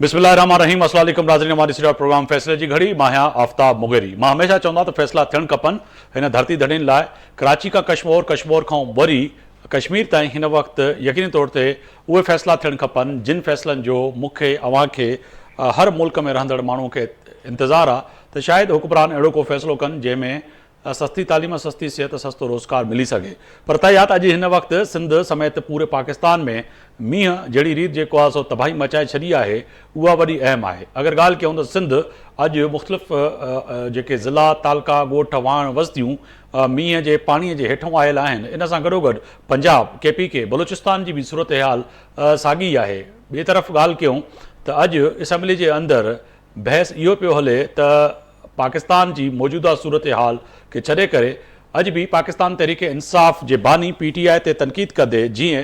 बिस्मिल्लाहिर्रहमानिर्रहीम। अस्सलाम वालेकुम नाज़रीन, हमारी सिरा प्रोग्राम फ़ैसले जी घड़ी। मां आहियां आफ्ताब मुगेरी। मां हमेशह चवंदो आहियां त फ़ैसला थियणु खपनि हिन धरती धड़ियुनि लाइ। कराची खां कश्मीर, कश्मीर खां वरी कश्मीर ताईं हिन वक़्तु यकीनी तौर ते उहे फ़ैसला थियणु खपनि जिन फ़ैसलनि जो मूंखे अव्हांखे हर मुल्क में रहंदड़ माण्हू खे इंतज़ारु आहे त शायदि हुकुमरान अहिड़ो को फ़ैसिलो कनि जंहिंमें सस्ती तालीम, सस्ती सिहत, सस्तो रोज़गार मिली सघे। पर तयात अॼु हिन वक़्तु सिंध समेत पूरे पाकिस्तान में मींहं जहिड़ी रीति जेको आहे सो तबाही मचाए छॾी आहे, उहा वॾी अहम आहे। अगरि ॻाल्हि कयूं त सिंध अॼु मुख़्तलिफ़ जेके ज़िला, तालका, ॻोठ, वाण, वस्तियूं मींहं जे पाणीअ जे हेठों आयल आहिनि। इन सां गॾोगॾु पंजाब, KPK, बलूचिस्तान जी बि सूरत हाल साॻी आहे। ॿिए तरफ़ ॻाल्हि कयूं त अॼु असैम्बली जे अंदरि बहस इहो पियो हले त पाकिस्तान जी मौजूदा सूरत हाल खे छॾे करे अॼु बि पाकिस्तान तहरीक इंसाफ़ जे बानी PTI ते तनक़ीद कंदे जीअं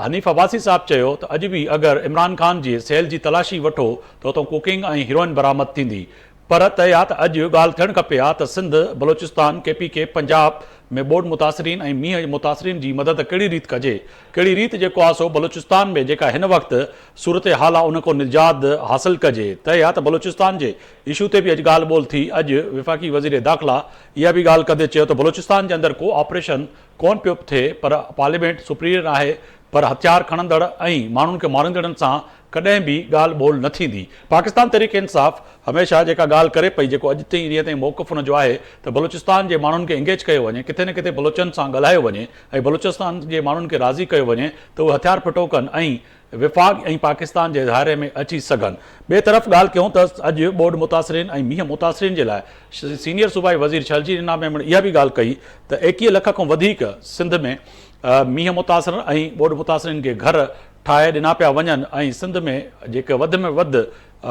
हनीफ़ अब्बासी साहब चयो त अॼु बि अगरि इमरान ख़ान जी सेल जी तलाशी वठो त उतां कोकिंग ऐं हीरोइन बरामद थींदी। पर तया त अॼु ॻाल्हि थियणु खपे आहे त सिंध, बलूचिस्तान, KPK, पंजाब में ॿोॾि मुतासिरीन ऐं मींहं मुतासिरीन जी मदद कहिड़ी रीति कजे, कहिड़ी रीति जेको आहे सो बलूचिस्तान में जेका हिन वक़्तु सूरत हाल आहे उन खां निजात हासिलु कजे। तया त बलूचिस्तान जे इशू ते बि अॼु ॻाल्हि ॿोल थी। अॼु विफ़ाक़ी वज़ीर दाख़िला इहा बि ॻाल्हि कंदे चयो त बलूचिस्तान जे अंदरि को ऑपरेशन कोन पियो थिए, पर पार्लियामेंट सुप्रीरियर आहे, पर हथियार खणंदड़ ऐं माण्हुनि खे मारींदड़नि सां कॾहिं बि ॻाल्हि ॿोल न थींदी। पाकिस्तान तहरीक इंसाफ़ हमेशह जेका ॻाल्हि करे पई, जेको अॼु ताईं ॾींहं ताईं मौक़िफ़ हुन जो आहे त बलूचिस्तान जे माण्हुनि खे इंगेज कयो वञे, किथे न किथे बलूचनि सां ॻाल्हायो वञे ऐं बलूचिस्तान जे माण्हुनि खे राज़ी कयो वञे त उहे हथियार फिटो कनि ऐं विफ़ाक़ ऐं पाकिस्तान जे दायरे में अची सघनि। ॿिए तरफ़ ॻाल्हि कयूं त अॼु ॿोॾि मुतासिरीन ऐं मींहं मुतासिरीन जे लाइ सीनियर सूबाई वज़ीर शर्जील इनाम मेमण इहा बि ॻाल्हि कई त 21 लख खां वधीक सिंध में मींहं मुतासिर ऐं ॿोॾि मुतासिरीन खे घर ठाहे ॾिना पिया वञनि ऐं सिंध में जेके वधि में वधि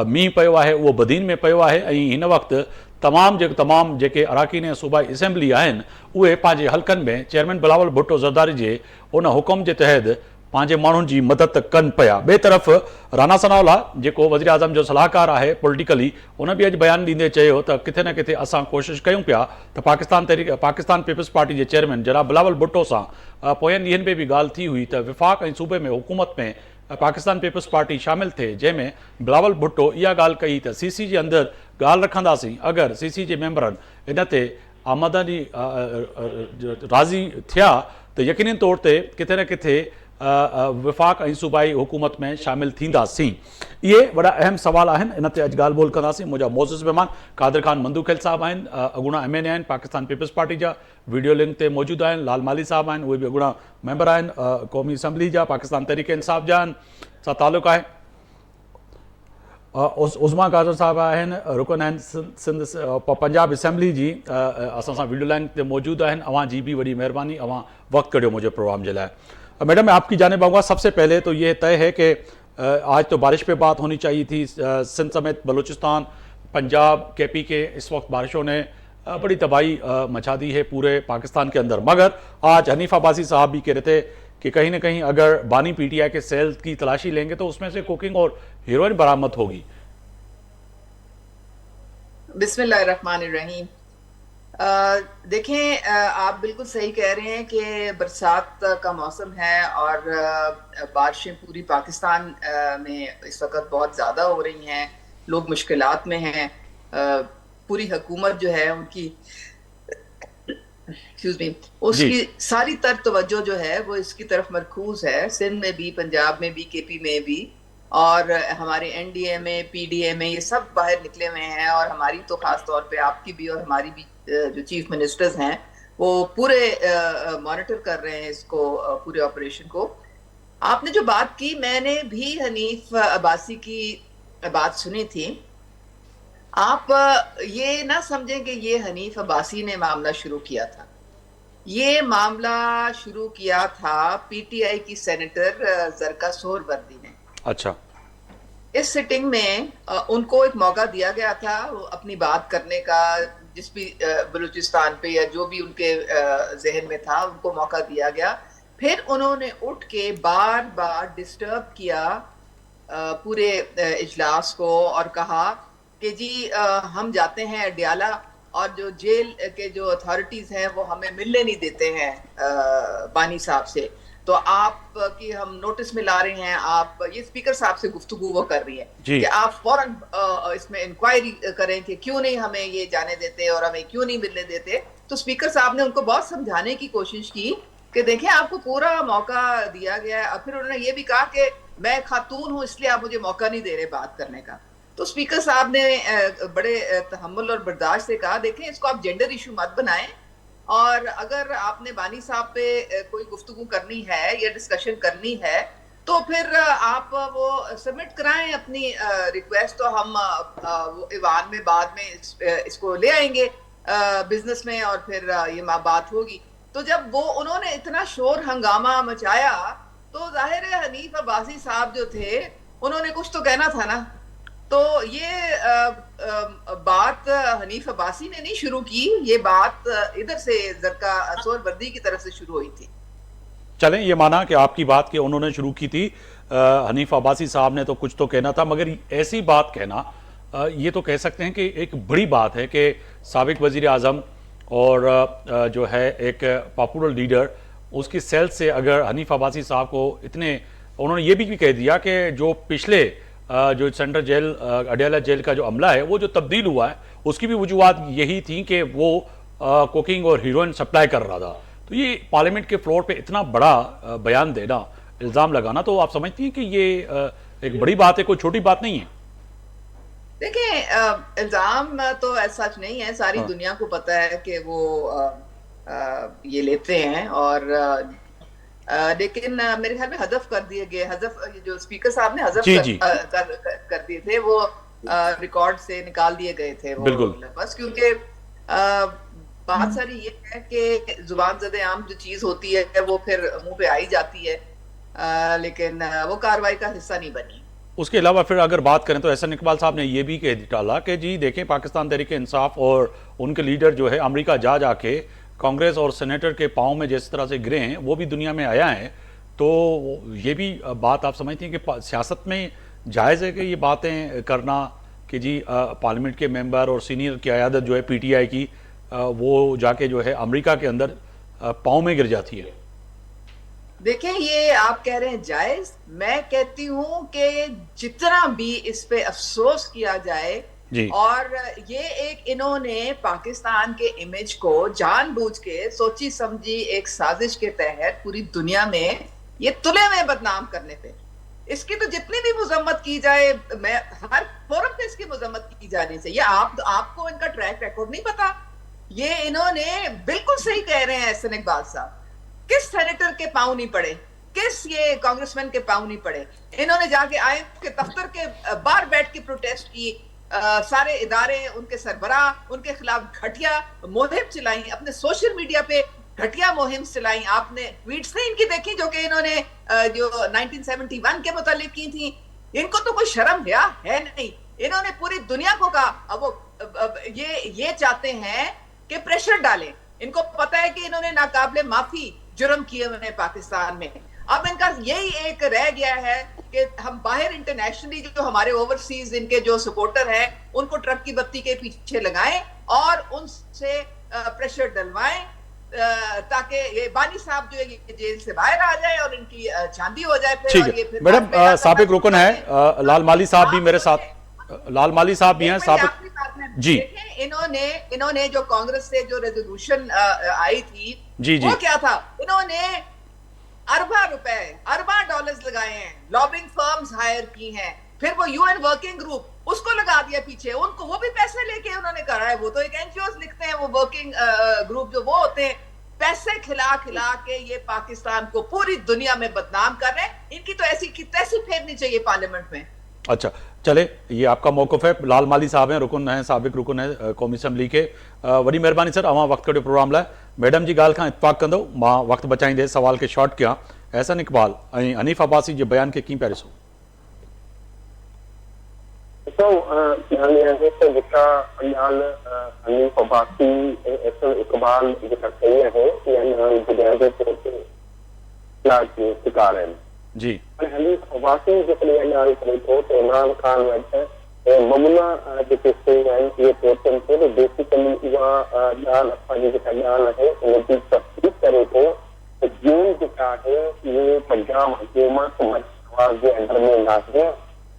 मींहुं पियो आहे उहो बदीन में पियो आहे। ऐं हिन वक़्तु तमामु जेके अराकीन ऐं सूबाई असैम्बली आहिनि उहे पंहिंजे हल्कनि में चेयरमैन बिलावल भुट्टो ज़रदारी जे उन हुकुम जे तहत पंहिंजे माण्हुनि जी मदद कनि पिया। ॿिए तरफ़ राना सनाउल्ला जेको वज़ीर आज़म जो सलाहकार आहे पॉलिटिकली, उन बि अॼु बयानु ॾींदे चयो त किथे न किथे असां कोशिशि कयूं पिया त पाकिस्तान पीपल्स पार्टी जे चेयरमैन जनाब बिलावल भुट्टो सां पोयनि ॾींहंनि में बि ॻाल्हि थी हुई त विफ़ाक़ ऐं सूबे में हुकूमत में पाकिस्तान पीपल्स पार्टी शामिलु थिए, जंहिंमें बिलावल भुट्टो इहा ॻाल्हि कई त CC जे अंदरि ॻाल्हि रखंदासीं। अगरि CC जे मेंबरनि इन ते आमदनी राज़ी थिया त यकीनी तौर ते किथे न किथे विफ़ाक़ ऐं सूबाई हुकूमत में शामिलु थींदासीं। इहे वॾा अहम सवाल आहिनि, इन ते अॼु ॻाल्हि ॿोल कंदासीं। मुंहिंजा मोज़िज़ महिमान कादिर ख़ान मंदूखेल साहब आहिनि, अॻूणा MNA आहिनि पाकिस्तान पीपल्स पार्टी जा, वीडियो लिंक ते मौजूदु आहिनि। लाल माली साहब आहिनि, उहे बि अॻूणा मेंबर आहिनि क़ौमी असैम्बली जा, पाकिस्तान तहरीक इंसाफ़ जा आहिनि, सां तालुक़ु आहे। उज़मा काज़र साहब आहिनि, रुकन आहिनि सिंध पंजाब असैम्बली जी, असां सां वीडियो लाइन ते मौजूदु आहिनि। अव्हां जी बि वॾी महिरबानी, अव्हां वक़्तु कढियो मुंहिंजे प्रोग्राम जे लाइ। मैडम मैं आपकी जानिब आऊँगा। सबसे पहले तो ये तय है कि आज तो बारिश पे बात होनी चाहिए थी। सिंध समेत बलूचिस्तान, पंजाब, KPK इस वक्त बारिशों ने बड़ी तबाही मचा दी है पूरे पाकिस्तान के अंदर। मगर आज हनीफ़ अब्बासी साहब भी कह रहे थे कि कहीं ना कहीं अगर बानी PTI के सेल की तलाशी लेंगे तो उसमें से कोकिंग और हीरोइन बरामद होगी। बिस्मिल्लाहिर्रहमानिर्रहीम। देखें, आप बिल्कुल सही कह रहे हैं कि बरसात का मौसम है और बारिशें पूरी पाकिस्तान में इस वक्त बहुत ज़्यादा हो रही हैं, लोग मुश्किलात में हैं। पूरी हुकूमत जो है उनकी उसकी सारी तवज्जो जो है वो इसकी तरफ मरकूज है। सिंध में भी, पंजाब में भी, KP में भी, और हमारे NDA में, PDA में, ये सब बाहर निकले हुए हैं। और हमारी तो खास तौर पे आपकी भी और हमारी भी जो चीफ मिनिस्टर्स हैं वो पूरे मॉनिटर कर रहे हैं इसको, पूरे ऑपरेशन को। आपने जो बात की, मैंने भी हनीफ अब्बासी की बात सुनी थी। आप ये ना समझें कि ये हनीफ अब्बासी ने मामला शुरू किया था। ये मामला शुरू किया था PTI की सेनेटर ज़रका सोहरवर्दी ने। अच्छा। इस सिटिंग में उनको एक मौका दिया गया था अपनी बात करने का, जिस भी बलूचिस्तान पे या जो भी उनके जहन में था उनको मौका दिया गया। फिर उन्होंने उठ के बार बार डिस्टर्ब किया पूरे इजलास को और कहा कि जी हम जाते हैं अडियाला और जो जेल के जो अथॉरिटीज हैं वो हमें मिलने नहीं देते हैं बानी साहब से। तो आप की हम नोटिस में ला रहे हैं, आप ये स्पीकर साहब से गुफ्तगू वो कर रही है कि आप फौरन इसमें इंक्वायरी करें कि क्यों नहीं हमें ये जाने देते और हमें क्यों नहीं मिलने देते। तो स्पीकर साहब ने उनको बहुत समझाने की कोशिश की कि देखिए आपको पूरा मौका दिया गया है। और फिर उन्होंने ये भी कहा कि मैं खातून हूं इसलिए आप मुझे मौका नहीं दे रहे बात करने का। तो स्पीकर साहब ने बड़े तहम्मुल और बर्दाश्त से कहा देखें इसको आप जेंडर इशू मत बनाएं, और अगर आपने बानी साहब पे कोई गुफ्तगू करनी है या डिस्कशन करनी है तो फिर आप वो सबमिट कराएं अपनी रिक्वेस्ट, तो हम वो ईवान में बाद में इसको ले आएंगे बिजनेस में और फिर ये बात होगी। तो जब वो उन्होंने इतना शोर हंगामा मचाया तो जाहिर है हनीफ अब्बासी साहब जो थे उन्होंने कुछ तो कहना था ना। तो ये बात हनीफ अब्बासी ने नहीं शुरू की, ये बात इधर से जरका सोहरवर्दी की तरफ से शुरू हुई थी। चलें, ये माना कि आपकी बात कि उन्होंने शुरू की थी, हनीफ अब्बासी साहब ने तो कुछ तो कहना था, मगर ऐसी बात कहना ये तो कह सकते हैं कि एक बड़ी बात है कि साबिक वजीर आज़म और जो है एक पॉपुलर लीडर उसकी सेल से अगर हनीफ अब्बासी साहब को इतने, उन्होंने ये भी कह दिया कि जो पिछले जो सेंट्रल जेल अडयाला जेल का जो अमला है वो जो तब्दील हुआ है उसकी भी वजूहत यही थी कि वो कोकिंग और हीरोइन सप्लाई कर रहा था। तो ये पार्लियामेंट के फ्लोर पे इतना बड़ा बयान देना, इल्ज़ाम लगाना, तो आप समझती हैं कि ये एक बड़ी बात है, कोई छोटी बात नहीं है? देखिए इल्जाम तो ऐसा सच नहीं है, सारी दुनिया को पता है कि वो ये लेते हैं और लेकिन मेरे ख्याल में हज़फ कर दिए गए, हज़फ जो स्पीकर साहब ने हज़फ कर दिए थे वो रिकॉर्ड से निकाल दिए गए थे वो, बस क्योंकि बात सारी ये है कि जुबान ज़दे आम जो चीज होती है वो फिर मुंह पे आई जाती है, लेकिन वो कार्रवाई का हिस्सा नहीं बनी। उसके अलावा फिर अगर बात करें तो एहसन इकबाल साहब ने यह भी कह डाला कि जी देखें पाकिस्तान तहरीक इंसाफ और उनके लीडर जो है अमेरिका जा जाके कांग्रेस और सेनेटर के पाँव में जिस तरह से गिरे हैं वो भी दुनिया में आया है। तो ये भी बात आप समझती हैं कि सियासत में जायज़ है कि ये बातें करना कि जी पार्लियामेंट के मेंबर और सीनियर की क़यादत जो है पीटीआई की वो जाके जो है अमेरिका के अंदर पाँव में गिर जाती है? देखें ये आप कह रहे हैं जायज, मैं कहती हूं कि जितना भी इस पे अफसोस किया जाए और ये एक इन्होंने पाकिस्तान के इमेज को जानबूझ के सोची समझी एक साजिश के तहत पूरी दुनिया में ये तुले में बदनाम करने पे, इसकी तो जितनी भी मजम्मत की जाए, मैं हर फोरम पे इसकी मजम्मत की जानी चाहिए। आपको इनका ट्रैक रिकॉर्ड नहीं पता? ये इन्होंने बिल्कुल सही कह रहे हैं एहसन इकबाल साहब, किस सेनेटर के पांव नहीं पड़े, किस ये कांग्रेसमैन के पांव नहीं पड़े। इन्होंने जाके आईएमएफ के दफ्तर के बाहर बैठ के प्रोटेस्ट की, सारे इदारे उनके सरबराह उनके खिलाफ घटिया मुहिम चलाई, अपने सोशल मीडिया पे घटिया मुहिम चलाई। आपने ट्वीट्स नहीं इनकी देखी जो कि इन्होंने जो 1971 के मुतालिक की थी? इनको तो कोई शर्म हया है नहीं। इन्होंने पूरी दुनिया को कहा, अब वो ये चाहते हैं कि प्रेशर डालें, इनको पता है कि इन्होंने नाकाबिले माफी जुर्म किए हुए हैं पाकिस्तान में। अब इनका यही एक रह गया है कि हम बाहर इंटरनेशनली जो हमारे ओवरसीज इनके जो सपोर्टर हैं उनको ट्रक की बत्ती के पीछे लगाएं और उनसे प्रेशर डलवाएं ताकि ये बानी साहब जो है ये जेल से बाहर आ जाए और इनकी चांदी हो जाए। ठीक है मैडम, साबिक रुकन है लाल माली साहब भी मेरे साथ, लाल माली साहब भी हैं साबिक जी। इन्होंने जो कांग्रेस से जो रेजोल्यूशन आई थी जी वो क्या था, इन्होंने अरबा रुपए अरबा डॉलर्स लगाए हैं, लॉबिंग फर्म्स हायर की हैं, फिर वो यूएन वर्किंग ग्रुप उसको लगा दिया पीछे, उनको वो भी पैसे लेके उन्होंने करा है। वो तो एक एनजीओ लिखते हैं, वो वर्किंग ग्रुप जो वो होते हैं, पैसे खिला खिला के ये पाकिस्तान को पूरी दुनिया में बदनाम कर रहे हैं। इनकी तो ऐसी की तैसी फेरनी चाहिए पार्लियामेंट में। अच्छा चले, ये आपका मौक़िफ़ है। लाल माली साहब हैं, रुकन हैं, साबिक रुकन है कौमी असम्बली के। वॾी महिरबानी सर, अवां वक्त कढियो प्रोग्राम लाइ। मैडम जी ॻाल्हि खां इतफ़ाक़ कंदो, मां वक्त बचाईंदे सवाल के शॉर्ट कयां। एहसन इकबाल ऐं हनीफ अब्बासी जे बयान के कीअं पिया ॾिसो? जेका हनीफ अब्बासी एहसन इकबाल जेका कई आहे शिकार आहिनि जी। हनीफ अब्बासी जेकॾहिं ॻाल्हि करे थो त इमरान ख़ान वटि ममूना जेके शयूं आहिनि इहे पहुचनि थियूं, त बेसिकली उहा ॻाल्हि असांजी जेका ॻाल्हि आहे उनजी तफ़सील करे थो जेल जेका है ये पंजाब हुकूमत आवाज के अंडर में ना है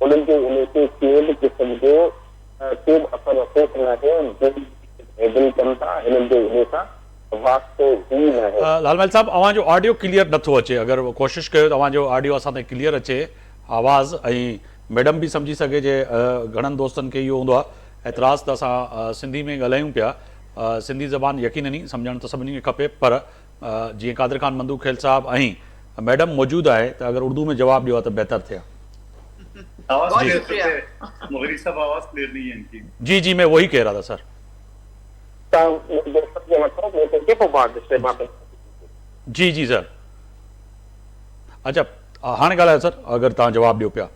उन्हनि जो उनके केर किस्म जो के असर रखे न है हेडल कनि था हिननि जो इन सां वास्तो ई न है। लालमहल साहब अवां जो ऑडियो क्लियर नथो अचे, अगर कोशिश कयो त अवां जो ऑडियो असां ताईं क्लियर अचे आवाज़, ऐं मैडम भी समझी सके जे घणनि दोस्तनि खे इहो हूंदो आहे एतिराज़ त असां सिंधी में ॻाल्हायूं पिया, सिंधी ज़बान यकीननी सम्झणु त सभिनी खे खपे, पर जीअं कादिर ख़ान मंदूखेल साहब ऐं मैडम मौजूदु आहे त अगर उर्दू में जवाब ॾियो त बेहतर थिए। बहुत शुक्रिया। मुगरी साहब आवाज क्लियर नहीं है इनकी। जी जी मैं वही कह रहा था सर। जी जी सर, अच्छा हाणे ॻाल्हायो सर, अगर तव्हां जवाब ॾियो पिया।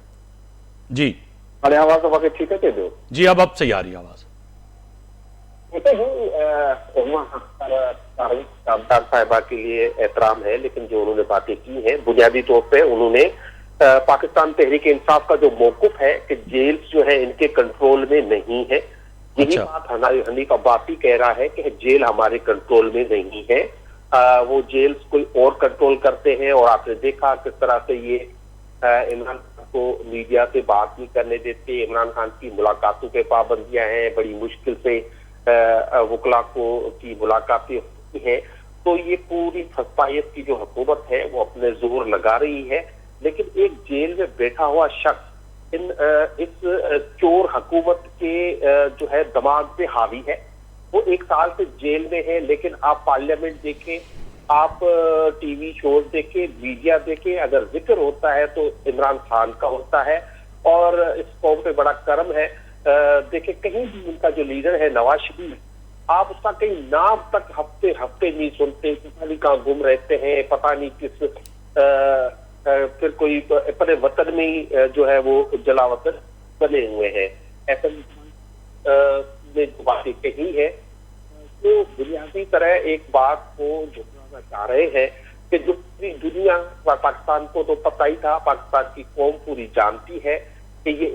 जी हाणे आवाज़ तव्हांखे ठीकु अचे थो? जी अब सही आ रही है आवाज़। शानदार साहिबा के लिए एहतराम है, लेकिन जो उन्होंने बातें की हैं बुनियादी तौर पे उन्होंने पाकिस्तान तहरीक इंसाफ का जो मौक़िफ़ है कि जेल्स जो है इनके कंट्रोल में नहीं है, यही अच्छा। बात हनीफ अब्बासी कह रहा है कि जेल हमारे कंट्रोल में नहीं है, वो जेल्स कोई और कंट्रोल करते हैं। और आपने देखा किस तरह से ये इमरान खान को मीडिया से बात नहीं करने देते, इमरान खान की मुलाकातों पे पाबंदियां हैं, बड़ी मुश्किल से वकला को की मुलाकातें होती हैं। तो ये पूरी फस्तायत की जो हुकूमत है वो अपने जोर लगा रही है, लेकिन एक जेल में बैठा हुआ शख्स इस चोर हुकूमत के जो है दिमाग पे हावी है। वो 1 साल से जेल में है, लेकिन आप पार्लियामेंट देखें, आप टीवी शोज देखें, मीडिया देखें, अगर जिक्र होता है तो इमरान खान का होता है। और इस कौम पे बड़ा कर्म है, देखें कहीं भी उनका जो लीडर है नवाज शरीफ, आप उसका कहीं नाम तक हफ्ते हफ्ते नहीं सुनते, पता नहीं कहाँ गुम रहते हैं, पता नहीं किस फिर कोई अपने वतन में ही जो है वो जलावतन बने हुए हैं। ऐसा ने जो बातें कही है तो बुनियादी तरह एक बात को झुकाना चाह रहे हैं कि जो पूरी दुनिया पाकिस्तान को तो पता ही था, पाकिस्तान की कौम पूरी जानती है कि ये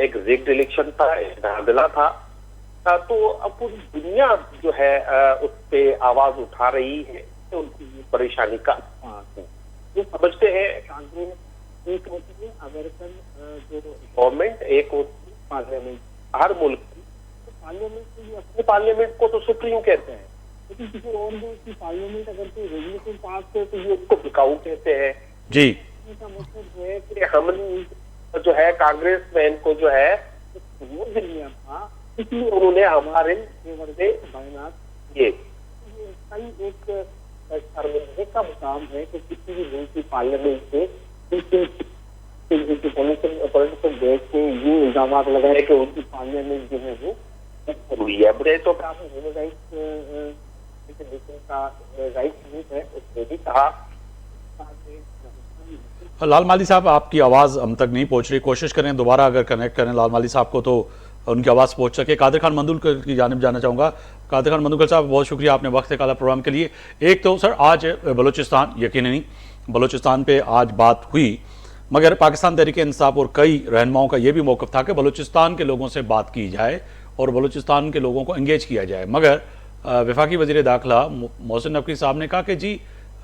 एक रिग्ड इलेक्शन था, एक धांधला था। तो अब पूरी दुनिया जो है उस पे आवाज उठा रही है तो उनकी परेशानी का जो समझते हैं कांग्रेस एक होती है अमेरिकन जो गवर्नमेंट, एक होती है पार्लियामेंट हर मुल्क की। तो पार्लियामेंट अपने पार्लियामेंट को तो सुप्रीम कहते हैं, लेकिन किसी और मुल्क की पार्लियामेंट अगर कोई रेजोल्यूशन पास करे तो ये उसको बिकाऊ कहते हैं। जी इसका मतलब है कि हमने जो है कांग्रेस मैन को जो है वो दिल लिया था, इसलिए उन्होंने हमारे फेवर में बयान किए। कई एक शर्मिंदगी का मुकाम है कि किसी भी मुल्क की पार्लियामेंट से पॉलिटिकल बेस पे ये इल्जाम लगाए कि उनकी पार्लियामेंट जो है वो हुई है। बुरे तो ह्यूमन राइट्स का राइट है, उसने भी कहा। लाल माली साहब आपकी आवाज़ हम तक नहीं पहुंच रही, कोशिश करें दोबारा अगर कनेक्ट करें लाल माली साहब को तो उनकी आवाज़ पहुंच सके। कादिर खान मंदूखेल की जानिब जाना चाहूँगा। कादिर खान मंदूखेल साहब बहुत शुक्रिया, आपने वक्त निकाला प्रोग्राम के लिए। एक तो सर आज बलूचिस्तान, यकीननी बलूचिस्तान पे आज बात हुई, मगर पाकिस्तान तहरीक इंसाफ और कई रहनुमाओं का ये भी मौक़िफ़ था कि बलूचिस्तान के लोगों से बात की जाए और बलूचिस्तान के लोगों को इंगेज किया जाए। मगर वफाकी वज़ीर दाखिला मोहसिन नकवी साहब ने कहा कि जी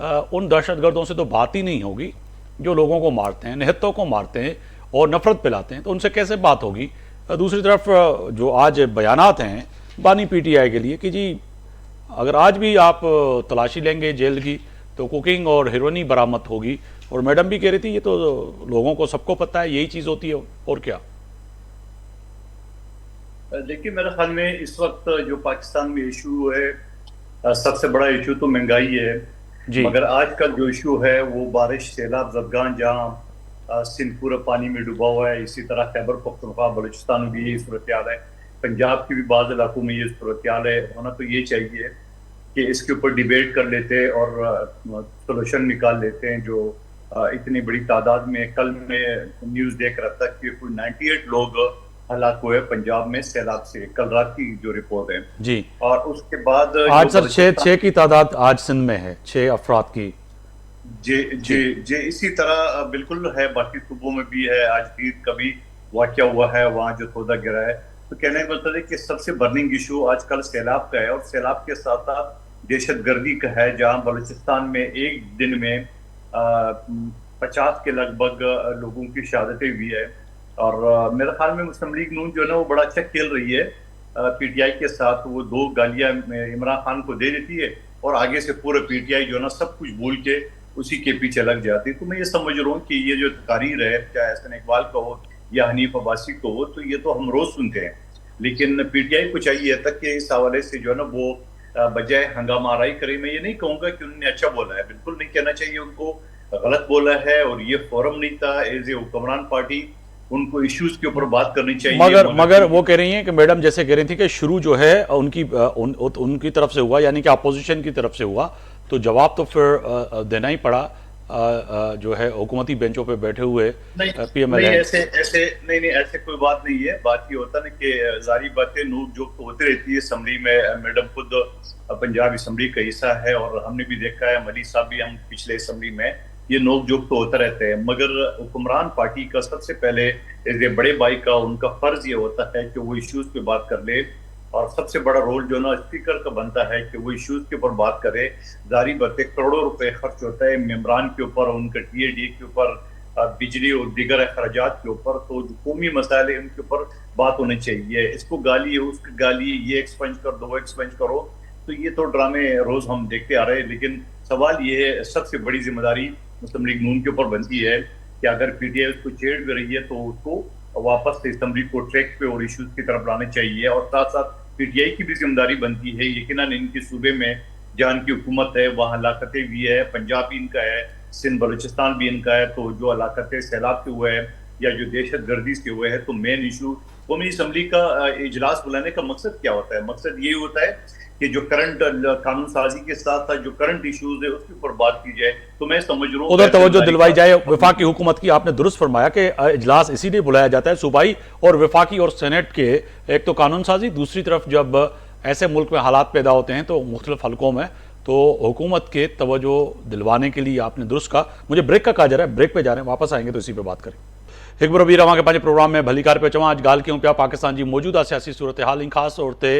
उन दहशतगर्दों से तो बात ही नहीं होगी जो लोगों को मारते हैं, निहत्तों को मारते हैं और नफरत पिलाते हैं, तो उनसे कैसे बात होगी। दूसरी तरफ जो आज बयानात हैं बानी पीटीआई के लिए कि जी अगर आज भी आप तलाशी लेंगे जेल की तो कुकिंग और हेरोइन बरामद होगी, और मैडम भी कह रही थी ये तो लोगों को सबको पता है, यही चीज़ होती है और क्या। देखिए मेरे ख्याल में इस वक्त जो पाकिस्तान में इशू है सबसे बड़ा इशू तो महंगाई है जी। मगर आज का जो इशू है वो बारिश, सैलाब, जदगान, जहाँ सिंध पूरा पानी में डूबा हुआ है, इसी तरह खैबर पख्तूनख्वा बलूचिस्तान में भी यही सूरत हाल है, पंजाब की भी बाज़ इलाकों में ये सूरत हाल है। होना तो ये चाहिए कि इसके ऊपर डिबेट कर लेते और सोल्यूशन निकाल लेते हैं। जो इतनी बड़ी तादाद में, कल मैं न्यूज़ देख रहा था कि कोई 98 लोग हलाक हुए पंजाब में सैलाब से, कल रात की जो रिपोर्ट है जी। और उसके बाद आज सर 6 की तादाद आज सिंध में है, 6 अफराद की। जे इसी तरह बिल्कुल है, बाकी सूबों में भी है। आज ईद का भी वाक़या हुआ है, वहाँ जो सौदा गिरा है। तो कहने का मतलब है कि सबसे बर्निंग इशू आजकल सैलाब का है और सैलाब के साथ साथ दहशतगर्दी का है, जहां बलूचिस्तान में एक दिन में 50 के लगभग लोगों की शहादतें हुई है। और मेरे ख्याल में मुस्लिम लीग नून जो है ना वो बड़ा अच्छा खेल रही है पीटीआई के साथ। वो 2 गालियां इमरान खान को दे देती है और आगे से पूरा पीटीआई जो है ना सब कुछ भूल के उसी के पीछे लग जाती है। तो मैं ये समझ रहा हूँ कि ये जो तकारीर है, चाहे हसन इकबाल का हो या हनीफ अब्बासी को हो, तो ये तो हम रोज सुनते हैं। लेकिन पीटीआई को चाहिए था कि इस हवाले से जो है ना वो बजाय हंगामा आराई करे। मैं ये नहीं कहूंगा कि उन्होंने अच्छा बोला है, बिल्कुल नहीं कहना चाहिए उनको, गलत बोला है और ये फोरम नहीं था। एज ए हुक्मरान पार्टी उनको इश्यूज के ऊपर बात करनी चाहिए। मगर वो कह रही हैं कि मैडम जैसे कह रही थी कि शुरू जो है उनकी तरफ से हुआ, यानी कि अपोजिशन की तरफ से हुआ, तो जवाब तो फिर देना ही पड़ा जो है हुकूमती बेंचों पे बैठे हुए पीएमएल। ऐसे कोई बात नहीं है। बात ये होता ना कि जारी बातें नोक जोक तो होती रहती है असम्बली में। मैडम खुद पंजाब असम्बली का हिस्सा है और हमने भी देखा है, मलिक साहब भी हम पिछले असम्बली में, ये नोक जोक तो होता रहता है। मगर हुक्मरान पार्टी का सबसे पहले एज ए बड़े भाई का उनका फर्ज ये होता है कि वो इश्यूज पे बात कर ले, और सबसे बड़ा रोल जो ना स्पीकर का बनता है कि वो इश्यूज के ऊपर बात करे। जारी बातें करोड़ों रुपए खर्च होता है मेम्बरान के ऊपर, उनके टीएडी के ऊपर, बिजली और दीगर अखराजात के ऊपर। तो जो कौमी मसाले उनके ऊपर बात होनी चाहिए। इसको गाली है, उसकी गाली, ये एक्सपेंज कर दो, एक्सपेंज करो, तो ये तो ड्रामे रोज हम देखते आ रहे हैं। लेकिन सवाल ये है, सबसे बड़ी जिम्मेदारी मुस्लिम लीग नून के ऊपर बनती है कि अगर पीटीआई उसको छेड़ भी रही है तो उसको वापस से असम्बली को ट्रैक पे और इश्यूज की तरफ लाना चाहिए। और साथ साथ पीटीआई की भी जिम्मेदारी बनती है, यकीनन इनके सूबे में जहाँ की हुकूमत है वहाँ हलाकतें भी है, पंजाब भी इनका है, सिंध बलूचिस्तान भी इनका है। तो जो हलाकतें सैलाब के हुए हैं या जो दहशत गर्दी से हुए हैं, तो मेन इशू कौमी असम्बली का इजलास बुलाने का मकसद क्या होता है? मकसद ये होता है कि जो करंट कानून साजी के साथ साथ जो करंट इश्यूज है उसके ऊपर बात की जाए। तो मैं समझ रहा हूँ उधर तवज्जो दिलवाई जाए वफाकी हुकूमत की। आपने दुरुस्त फरमाया कि इजलास इसीलिए बुलाया जाता है सूबाई और वफाकी और सेनेट के, एक तो कानून साजी, दूसरी तरफ जब ऐसे मुल्क में हालात पैदा होते हैं तो मुख्तलिफ हलकों में, तो हुकूमत के तवज्जो दिलवाने के लिए आपने दुरुस्त कहा। मुझे ब्रेक का कहा जा रहा है, ब्रेक पे जा रहे हैं, वापस आएंगे तो इसी पे बात करें। एक बार वीर के पंहिंजे प्रोग्राम में भली कार पे चवां अॼु ॻाल्हि कयूं पिया पाकिस्तान जी मौजूदा सियासी सूरत हाल, ख़ासि तौर ते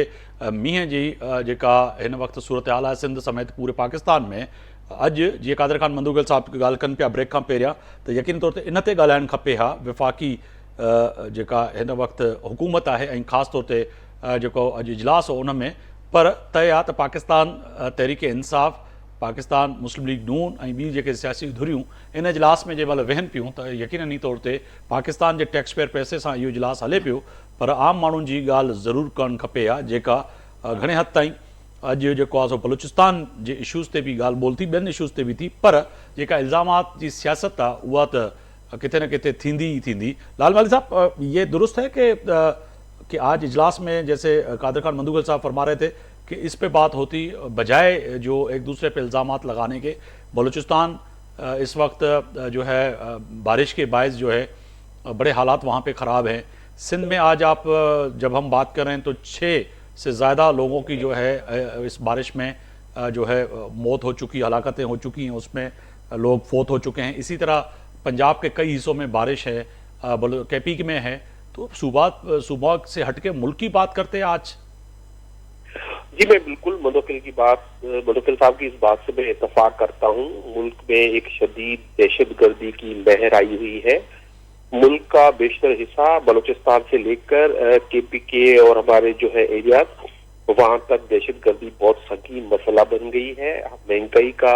मींहं जी जेका हिन वक़्तु सूरत हाल आहे सिंध समेत पूरे पाकिस्तान में। अॼु जीअं कादर ख़ान मंदूगल साहब ॻाल्हि कनि पिया ब्रेक खां पहिरियां, त यकीनी तौर ते इन ते ॻाल्हाइणु खपे हा वफ़ाक़ी जेका हिन वक़्तु हुकूमत आहे ऐं ख़ासि तौर ते जेको अॼु इजलास हो उन में। पर तय आहे त पाकिस्तान तहरीक इंसाफ़, पाकिस्तान मुस्लिम लीग नून ऐं ॿी जेके सियासी धुरियूं इन इजलास में जंहिं महिल वेहनि पियूं त यकीनी तौर ते पाकिस्तान जे टैक्स पेयर पैसे सां इहो इजलास हले पियो, पर आम माण्हुनि जी ॻाल्हि ज़रूरु करणु खपे हा, जेका घणे हद ताईं अॼु जेको आहे सो बलूचिस्तान जे इशूज़ ते बि ॻाल्हि ॿोल थी, ॿियनि इशूज़ ते बि थी, पर जेका इल्ज़ामात जी सियासत आहे उहा त किथे न किथे थींदी ही थींदी। लाल वाली साहब, ये दुरुस्त है कि आज इजलास में जैसे कादर खान मंदूगल साहब फरमा रहे थे कि इस पे बात होती बजाय जो एक दूसरे पे इल्ज़ामात लगाने के। बलूचिस्तान इस वक्त जो है बारिश के बायस जो है बड़े हालात वहाँ पे ख़राब हैं। सिंध में आज आप जब हम बात कर रहे हैं तो 6 से ज़्यादा लोगों की जो है इस बारिश में जो है मौत हो चुकी, हलाकतें हो चुकी हैं, उसमें लोग फोत हो चुके हैं। इसी तरह पंजाब के कई हिस्सों में बारिश है, केपी में है। तो सूबा से हटके मुल्क की बात करते हैं आज। जी, मैं बिल्कुल मुदक्किल साहब की इस बात से मैं इत्तफाक करता हूँ। मुल्क में एक शदीद दहशतगर्दी की लहर आई हुई है। मुल्क का बेशतर हिस्सा बलूचिस्तान से लेकर केपी के और हमारे जो है एरिया वहां तक दहशतगर्दी बहुत संगीन मसला बन गई है। महंगाई का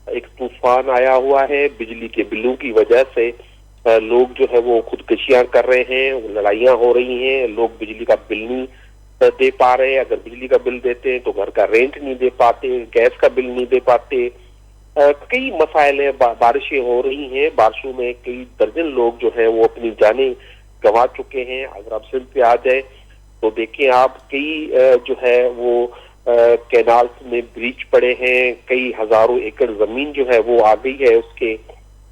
एक तूफान आया हुआ है, बिजली के बिलों की वजह से लोग जो है वो खुदकुशियां कर रहे हैं, लड़ाइयां हो रही हैं, लोग बिजली का बिल नहीं दे पा रहे। अगर बिजली का बिल देते हैं तो घर का रेंट नहीं दे पाते, गैस का बिल नहीं दे पाते। कई मसाइल है, बारिशें हो रही हैं, बारिशों में कई दर्जन लोग जो है वो अपनी जानें गंवा चुके हैं। अगर आप सिंध पे आ जाए तो देखें आप, कई जो है वो कैनाल्स में ब्रीच पड़े हैं, कई हजारों एकड़ जमीन जो है वो आ गई है, उसके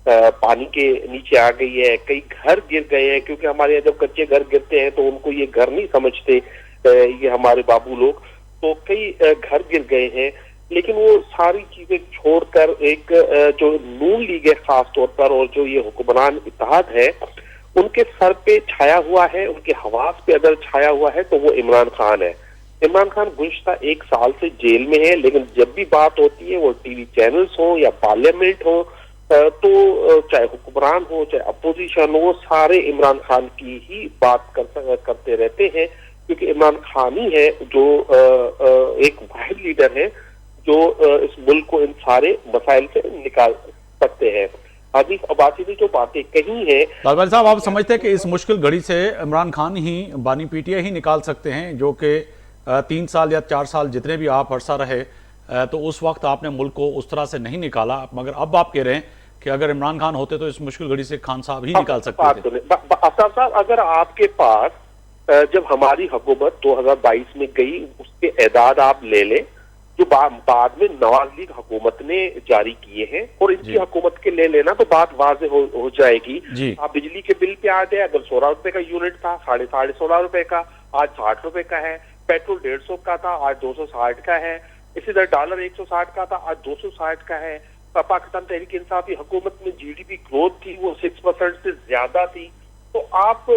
पानी के नीचे आ गई है। कई घर गिर गए हैं, क्योंकि हमारे यहाँ जब कच्चे घर गिरते हैं तो उनको ये घर नहीं समझते ये हमारे बाबू लोग, तो कई घर गिर गए हैं। लेकिन वो सारी चीजें छोड़कर एक जो नून लीग है खास तौर पर, और जो ये हुक्मरान इत्तेहाद है, उनके सर पे छाया हुआ है, उनके हवास पे अगर छाया हुआ है तो वो इमरान खान है। इमरान खान गुज़श्ता 1 साल से जेल में है, लेकिन जब भी बात होती है वो टीवी चैनल्स हो या पार्लियामेंट हो, तो चाहे हुक्मरान हो चाहे अपोजिशन हो, सारे इमरान खान की ही बात करते रहते हैं, क्योंकि इमरान खान ही है जो एक वाहिद लीडर है जो इस मुल्क को इन सारे मसाइल से निकाल सकते हैं। आसिफ अब्बासी ने जो बातें कही है, लालवानी साहब, आप समझते हैं कि इस मुश्किल घड़ी से इमरान खान ही, बानी पीटीआई ही निकाल सकते हैं, जो कि 3 साल या 4 साल जितने भी आप अरसा रहे, तो उस वक्त आपने मुल्क को उस तरह से नहीं निकाला, मगर अब आप कह रहे हैं कि अगर इमरान खान होते तो इस मुश्किल घड़ी से खान साहब ही निकाल सकते थे। अफताब साहब, अगर आपके पास जब हमारी हुकूमत 2022 में गई, उसके एदाद आप ले लें जो बाद में नवाज लीग हुकूमत ने जारी किए हैं, और इनकी हुकूमत के ले लेना तो बात वाज़ेह हो जाएगी। आप बिजली के बिल पे आ जाए, अगर 16 रुपए का यूनिट था, 16.5 रुपए का, आज 60 रुपए का है। पेट्रोल 150 का था, आज 260 का है। इसी तरह डॉलर 160 का था, आज 260 का है। पाकिस्तान तहरीक इंसाफ की हुकूमत में जीडीपी ग्रोथ थी वो 6% से ज्यादा थी। तो आप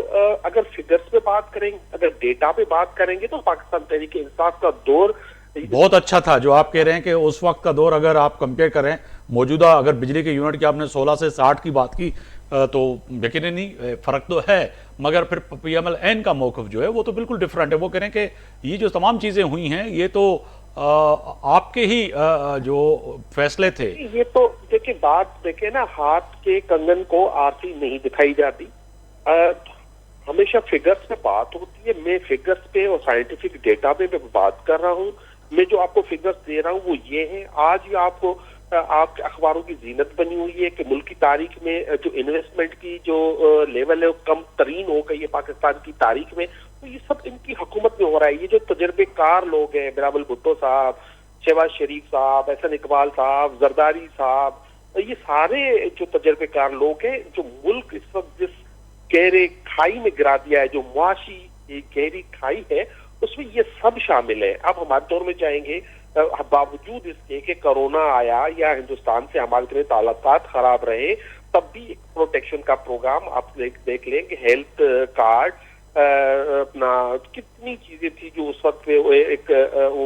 अगर फिगर्स पे बात करेंगे, अगर डेटा पे बात करेंगे, तो पाकिस्तान तहरीक इंसाफ का दौर बहुत अच्छा था। जो आप कह रहे हैं कि उस वक्त का दौर अगर आप कंपेयर करें मौजूदा, अगर बिजली के यूनिट की आपने 16 से 60 की बात की, तो यकीनन फर्क तो है, मगर फिर PMLN का मौक़िफ़ जो है वो तो बिल्कुल डिफरेंट है। वो कह रहे हैं कि ये जो तमाम चीज़ें हुई हैं ये तो आपके ही जो फैसले थे। ये तो देखिए, बात देखिए ना, हाथ के कंगन को आरती नहीं दिखाई जाती, हमेशा फिगर्स पे बात होती है। मैं फिगर्स पे और साइंटिफिक डेटा पे बात कर रहा हूँ। मैं जो आपको फिगर्स दे रहा हूँ वो ये है। आज भी आपको आपके अखबारों की जीनत बनी हुई है कि मुल्क की तारीख में जो इन्वेस्टमेंट की जो लेवल है वो कम तरीन हो गई है पाकिस्तान की तारीख में। तो ये सब इनकी हुकूमत में हो रहा है। ये जो तजर्बेकार लोग हैं, बिलावल भुट्टो साहब, शहबाज शरीफ साहब, एहसन इकबाल साहब, जरदारी साहब, ये सारे जो तजर्बेकार लोग हैं, जो मुल्क इस वक्त जिस गहरे खाई में गिरा दिया है, जो मुआशी गहरी खाई है, उसमें ये सब शामिल है। अब हमारे दौर में जाएंगे, बावजूद इसके कि कोरोना आया या हिंदुस्तान से हमारे इतने ताल्लुकात खराब रहे, तब भी एक प्रोटेक्शन का प्रोग्राम आप देख लें कि हेल्थ कार्ड, अपना कितनी चीजें थी जो उस वक्त एक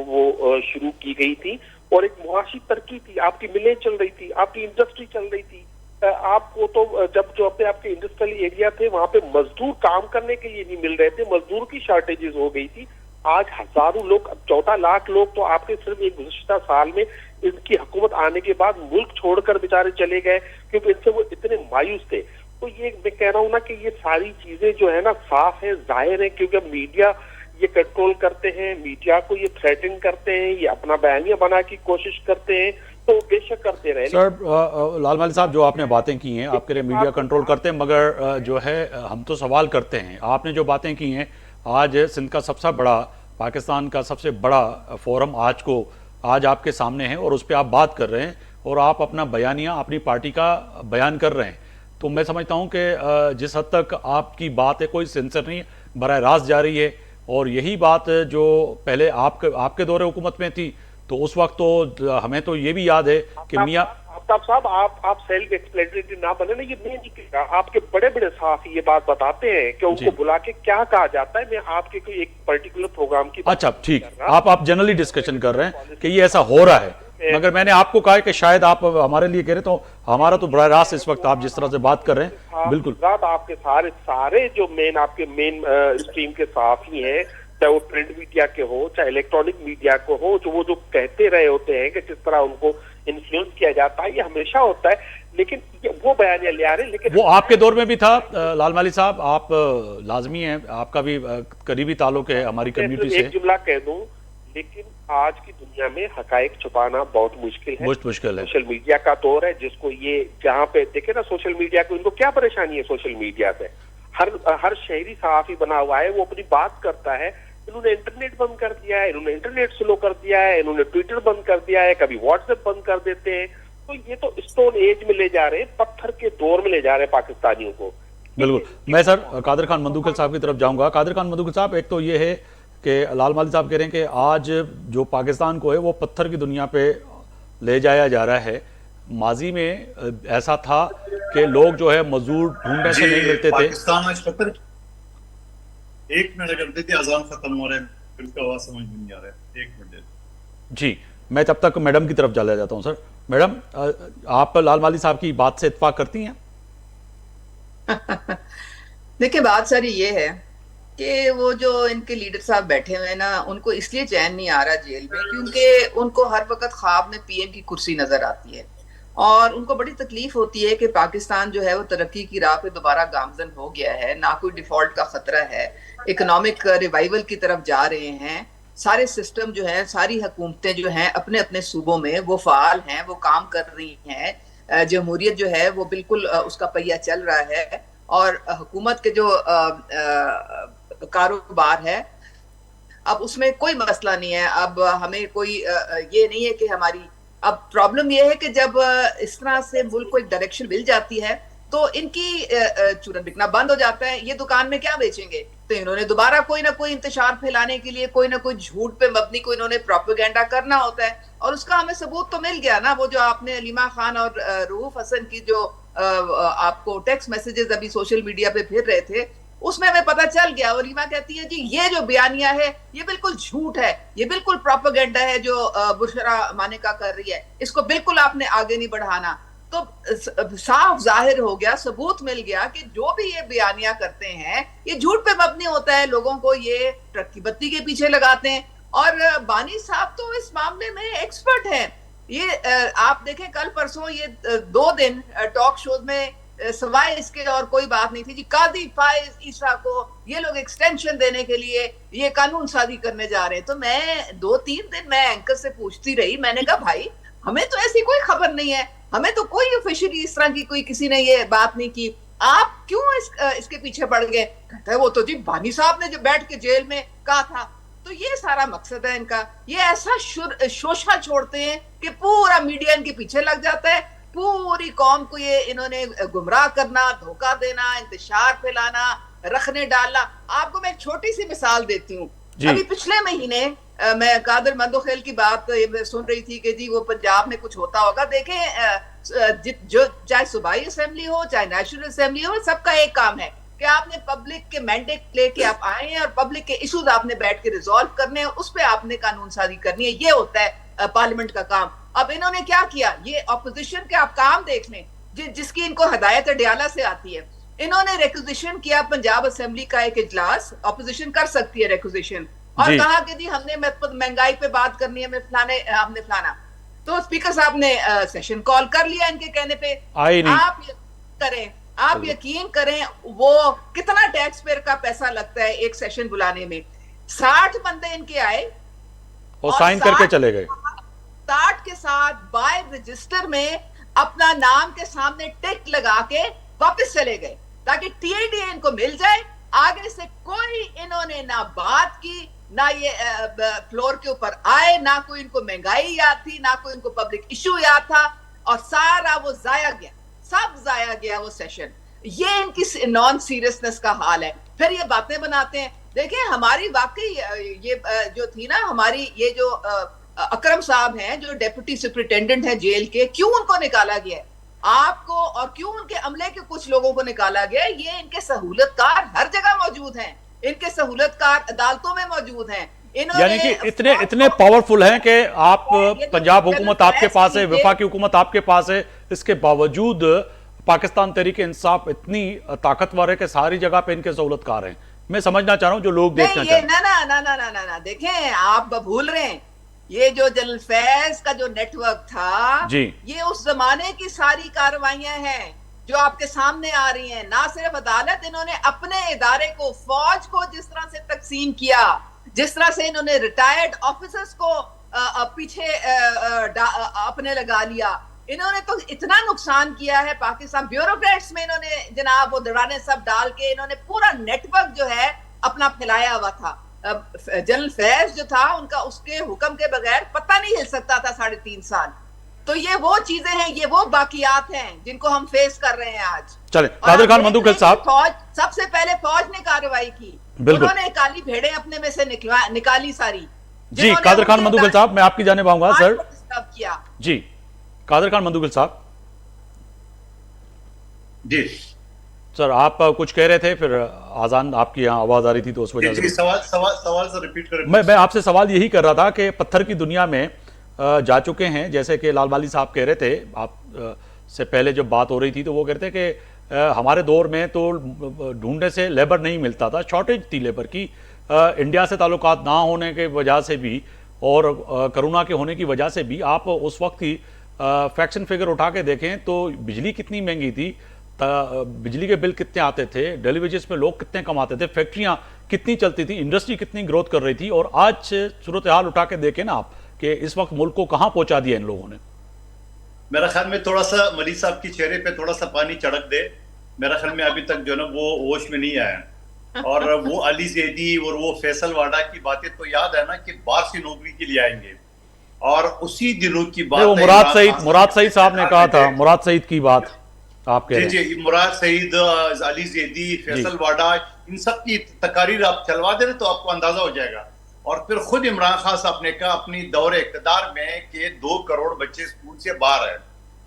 वो शुरू की गई थी, और एक मुआशी तरक्की थी। आपकी मिलें चल रही थी, आपकी इंडस्ट्री चल रही थी। आपको तो जब जो अपने आपके इंडस्ट्रियल एरिया थे वहां पे मजदूर काम करने के लिए नहीं मिल रहे थे, मजदूर की शॉर्टेजेस हो गई थी। आज हजारों लोग, 14 लाख लोग तो आपके सिर्फ एक गुज़श्ता साल में इनकी हुकूमत आने के बाद मुल्क छोड़कर बेचारे चले गए, क्योंकि इनसे वो इतने मायूस थे। तो ये मैं कह रहा हूँ ना कि ये सारी चीजें जो है ना साफ है, जाहिर है, क्योंकि मीडिया ये कंट्रोल करते हैं, मीडिया को ये थ्रेटन करते हैं, ये अपना बयानिया बना की कोशिश करते हैं, तो बेशक करते रहे। सर लालवानी साहब, जो आपने बातें की हैं, आपके लिए मीडिया कंट्रोल करते हैं, मगर जो है हम तो सवाल करते हैं। आपने जो बातें की हैं, आज सिंध का सबसे बड़ा, पाकिस्तान का सबसे बड़ा फोरम आज आपके सामने है और उस पर आप बात कर रहे हैं और आप अपना बयानिया, अपनी पार्टी का बयान कर रहे हैं। तो मैं समझता हूं कि जिस हद तक आपकी बात है कोई सेंसर नहीं, बराह रास्त जा रही है, और यही बात जो पहले आपके दौरे हुकूमत में थी, तो उस वक्त तो हमें तो ये भी याद है कि मियाँ आफ्ताब साहब, आप सेल्फ एक्सप्लेनेटरी ना बने ना, ये मैं नहीं कह रहा। आपके बड़े बड़े साहब ये बात बताते हैं कि उनको बुला के क्या कहा जाता है। मैं आपके कोई एक पर्टिकुलर प्रोग्राम की, अच्छा ठीक, आप जनरली डिस्कशन कर रहे हैं कि ये ऐसा हो रहा है, मगर मैंने आपको कहा कि शायद आप हमारे लिए कह रहे, तो हमारा तो बड़ा रास्त इस वक्त आप जिस तरह से बात कर रहे हैं, बिल्कुल आपके सारे जो आपके मेन स्ट्रीम के साथी हैं, चाहे वो प्रिंट मीडिया के हो चाहे इलेक्ट्रॉनिक मीडिया को हो, जो वो जो कहते रहे होते हैं कि किस तरह उनको इन्फ्लुएंस किया जाता है, ये हमेशा होता है, लेकिन वो बयानिया ले आ रहे हैं। लेकिन वो आपके दौर में भी था। लालवानी साहब, आप लाजमी हैं, आपका भी करीबी ताल्लुक है हमारी कम्युनिटी से। एक जुमला कह दूं, लेकिन आज की दुनिया में हकायक छुपाना बहुत मुश्किल है। बहुत मुश्किल है। सोशल मीडिया का दौर है, जिसको ये जहाँ पे देखे ना, सोशल मीडिया को, इनको क्या परेशानी है सोशल मीडिया से? हर शहरी सहाफी बना हुआ है, वो अपनी बात करता है। इन्होंने इंटरनेट बंद कर दिया है, इन्होंने इंटरनेट स्लो कर दिया है, इन्होंने ट्विटर बंद कर दिया है, कभी व्हाट्सएप बंद कर देते हैं। तो ये तो स्टोन एज में ले जा रहे हैं, पत्थर के दौर में ले जा रहे हैं पाकिस्तानियों को। बिल्कुल। मैं सर कादिर खान मंदुखल साहब की तरफ जाऊंगा। कादिर खान मंदुखल साहब, एक तो ये है कि लालवानी साहब कह रहे हैं कि आज जो पाकिस्तान को है वो पत्थर की दुनिया पे ले जाया जा रहा है। माजी में ऐसा था कि लोग जो है मजदूर ढूंढने से नहीं मिलते थे। पाकिस्तान आज पत्थर, एक मिनट कर देते, अजान खत्म हो रहे हैं। उसका आवाज समझ में नहीं आ रहा है, एक मिनट। जी, मैं तब तक मैडम की तरफ चला जाता हूं। सर मैडम, आप लाल माली साहब की बात से इत्तेफाक करती हैं? देखिए, बात सारी ये है कि वो जो इनके लीडर साहब बैठे हुए हैं ना, उनको इसलिए चैन नहीं आ रहा जेल में क्योंकि उनको हर वक्त ख्वाब में पीएम की कुर्सी नजर आती है और उनको बड़ी तकलीफ होती है कि पाकिस्तान जो है वो तरक्की की राह पे दोबारा गामजन हो गया है, ना कोई डिफॉल्ट का खतरा है, इकोनॉमिक रिवाइवल की तरफ जा रहे हैं, सारे सिस्टम जो है, सारी हुकूमतें जो हैं अपने अपने सूबों में वो फाल हैं, वो काम कर रही हैं, जमहूरियत जो है वो बिल्कुल उसका पहिया चल रहा है और हुकूमत के जो कारोबार है अब उसमें कोई मसला नहीं है। अब हमें कोई ये नहीं है कि हमारी, अब प्रॉब्लम ये है कि जब इस तरह से मुल्क को एक डायरेक्शन मिल जाती है तो इनकी चूरन बिकना बंद हो जाता है। ये दुकान में क्या बेचेंगे, तो इन्होंने दोबारा कोई ना कोई इंतशार फैलाने के लिए कोई ना कोई झूठ पे मबनी को इन्होंने प्रोपेगेंडा करना होता है और उसका हमें सबूत तो मिल गया ना। वो जो आपने अलीमा खान और रूफ हसन की जो आपको टेक्स्ट मैसेजेस अभी सोशल मीडिया पे फिर रहे थे, उसमें हमें पता चल गया। अलीमा कहती है जी ये जो बयानिया है ये बिल्कुल झूठ है, ये बिल्कुल प्रोपेगेंडा है जो बुशरा मानेका कर रही है, इसको बिल्कुल आपने आगे नहीं बढ़ाना। तो साफ जाहिर हो गया, सबूत मिल गया कि जो भी ये बयानिया करते हैं ये झूठ पे मबनी होता है, लोगों को ये ट्रक की बत्ती के पीछे लगाते हैं। और बानी साहब तो इस मामले में एक्सपर्ट हैं। ये आप देखें कल परसों ये 2 दिन टॉक शोज में सवाए इसके और कोई बात नहीं थी जी। कादी फाइज ईसा को ये लोग एक्सटेंशन देने के लिए ये कानून साजी करने जा रहे हैं। तो मैं 2-3 दिन मैं एंकर से पूछती रही, मैंने कहा भाई हमें तो ऐसी कोई खबर नहीं है, हमें तो कोई ऑफिशियली इस तरह की कोई किसी ने ये बात नहीं की, आप क्यों इसके पीछे पड़ गए? कहता है वो तो जी बानी साहब ने जो बैठ के जेल में कहा था। तो ये सारा मकसद है इनका, ये ऐसा शोषा छोड़ते हैं कि पूरा मीडिया इनके पीछे लग जाता है, पूरी कौम को ये इन्होंने गुमराह करना, धोखा देना, इंतशार फैलाना, रखने डालना। आपको मैं एक छोटी सी मिसाल देती हूँ। अभी पिछले महीने मैं कादर मंदोखेल की बात सुन रही थी कि जी वो पंजाब में कुछ होता होगा। देखें जो चाहे सूबाई असेंबली हो चाहे नेशनल असेंबली हो, सबका एक काम है कि आपने पब्लिक के मैंडेट लेके आप आए हैं और पब्लिक के इश्यूज आपने बैठ के रिजॉल्व करने हैं, उस पर आपने कानून साजी करनी है। ये होता है पार्लियामेंट का काम। अब इन्होंने क्या किया, ये ऑपोजिशन के आप काम देख लें जिसकी इनको हदायत अडयाला से आती है। इन्होंने रिक्विजिशन किया पंजाब असेंबली का एक इजलास, ऑपोजिशन कर सकती है रिक्विजिशन, और कहा कि जी हमने महंगाई पे बात करनी है, हमने फलाना। तो स्पीकर साहब ने सेशन कॉल कर लिया इनके कहने पे। आप यकीन करें वो कितना टैक्स पेयर का पैसा लगता है एक सेशन बुलाने में। 60 बंदे इनके आए और साइन करके चले गए। 60 के साथ बाय रजिस्टर में अपना नाम के सामने टिक लगा के वापस चले गए ताकि टीआईडी इनको मिल जाए। आगे से कोई इन्होंने ना बात की, ना ये फ्लोर के ऊपर आए, ना कोई इनको महंगाई याद थी, ना कोई इनको पब्लिक इशू याद था, और सारा वो जाया गया, सब जाया गया वो सेशन। ये इनकी नॉन सीरियसनेस का हाल है। फिर ये बातें बनाते हैं। देखिए हमारी वाकई ये जो थी ना, हमारी ये जो अकरम साहब हैं जो डेप्यूटी सुपरिटेंडेंट है जेल के, क्यों उनको निकाला गया है आपको, और क्यों उनके अमले के कुछ लोगों को निकाला गया? ये इनके सहूलतकार हर जगह मौजूद हैं, इनके सहूलतकार अदालतों में मौजूद हैं। यानी कि इतने पावरफुल हैं कि आप पंजाब हुकूमत आपके पास है, वफाकी हुकूमत आपके पास है, इसके बावजूद पाकिस्तान तहरीक इंसाफ इतनी ताकतवर है कि सारी जगह पे इनके सहूलतकार हैं। मैं समझना चाह रहा हूं जो लोग देखना चाहते हैं। ना देखें, आप भूल रहे हैं ये जो जनरल फैज का जो नेटवर्क था जी, ये उस जमाने की सारी कार्रवाइयां हैं जो आपके सामने आ रही हैं। ना सिर्फ अदालत, इन्होंने अपने इदारे को, फौज को जिस तरह से तकसीम किया, जिस तरह से इन्होंने रिटायर्ड ऑफिसर्स को पीछे अपने लगा लिया, इन्होंने तो इतना नुकसान किया है पाकिस्तान। ब्यूरोक्रेट्स में इन्होंने जनाब वो दराने सब डाल के इन्होंने पूरा नेटवर्क जो है अपना फैलाया हुआ था। जनरल फैज जो था उनका, उसके हुक्म के बगैर पता नहीं हिल सकता था 3.5 साल। तो ये वो चीजें हैं, ये वो बाकियात हैं जिनको हम फेस कर रहे हैं आज। चले कादर खान मंदोखेल साहब, फौज सबसे पहले फौज ने कार्रवाई की, उन्होंने काली भेड़ें अपने में से निकाली सारी। जी कादर खान मंदोखेल साहब, मैं आपकी जाने पाऊंगा सर। किया जी कादर खान मंदोखेल साहब। जी सर आप कुछ कह रहे थे, फिर आजान आपकी यहाँ आवाज आ रही थी तो उस वजह जी, से सवाल से रिपीट करें। मैं आपसे सवाल यही कर रहा था कि पत्थर की दुनिया में जा चुके हैं, जैसे कि लाल वाली साहब कह रहे थे, आप से पहले जब बात हो रही थी तो वो कहते कि हमारे दौर में तो ढूंढने से लेबर नहीं मिलता था, शॉर्टेज थी लेबर की, इंडिया से ताल्लुकात ना होने के वजह से भी और कोरोना के होने की वजह से भी। आप उस वक्त की फैक्ट एंड फिगर उठा के देखें तो बिजली कितनी महंगी थी, बिजली के बिल कितने आते थे, डेली वेजेस में लोग कितने कमाते थे, फैक्ट्रियां कितनी चलती थी, इंडस्ट्री कितनी ग्रोथ कर रही थी। और आज सूरत हाल उठा के देखें ना आप कि इस वक्त मुल्क को कहां पहुंचा दिया इन लोगों ने। मेरा ख्याल में थोड़ा सा मलिक साहब के चेहरे पे थोड़ा सा पानी चढ़क दे। मेरा ख्याल में अभी तक जो ना वो होश में नहीं आया। और वो अली जैदी और वो फैसल वाडा की बातें तो याद है ना कि बाहर से नौकरी के लिए आएंगे, और उसी दिनों की बात वो मुराद सईद साहब ने कहा था, मुराद सईद की बात आप कह रहे हैं। जी, मुराद सईद, अली जैदी, फैसल वाडा, इन सब की तकारीर आप चलवा दें तो आपको अंदाजा हो जाएगा। और फिर खुद इमरान खान साहब ने कहा अपनी दौरे इक़्तिदार में कि 2 करोड़ बच्चे स्कूल से बाहर हैं।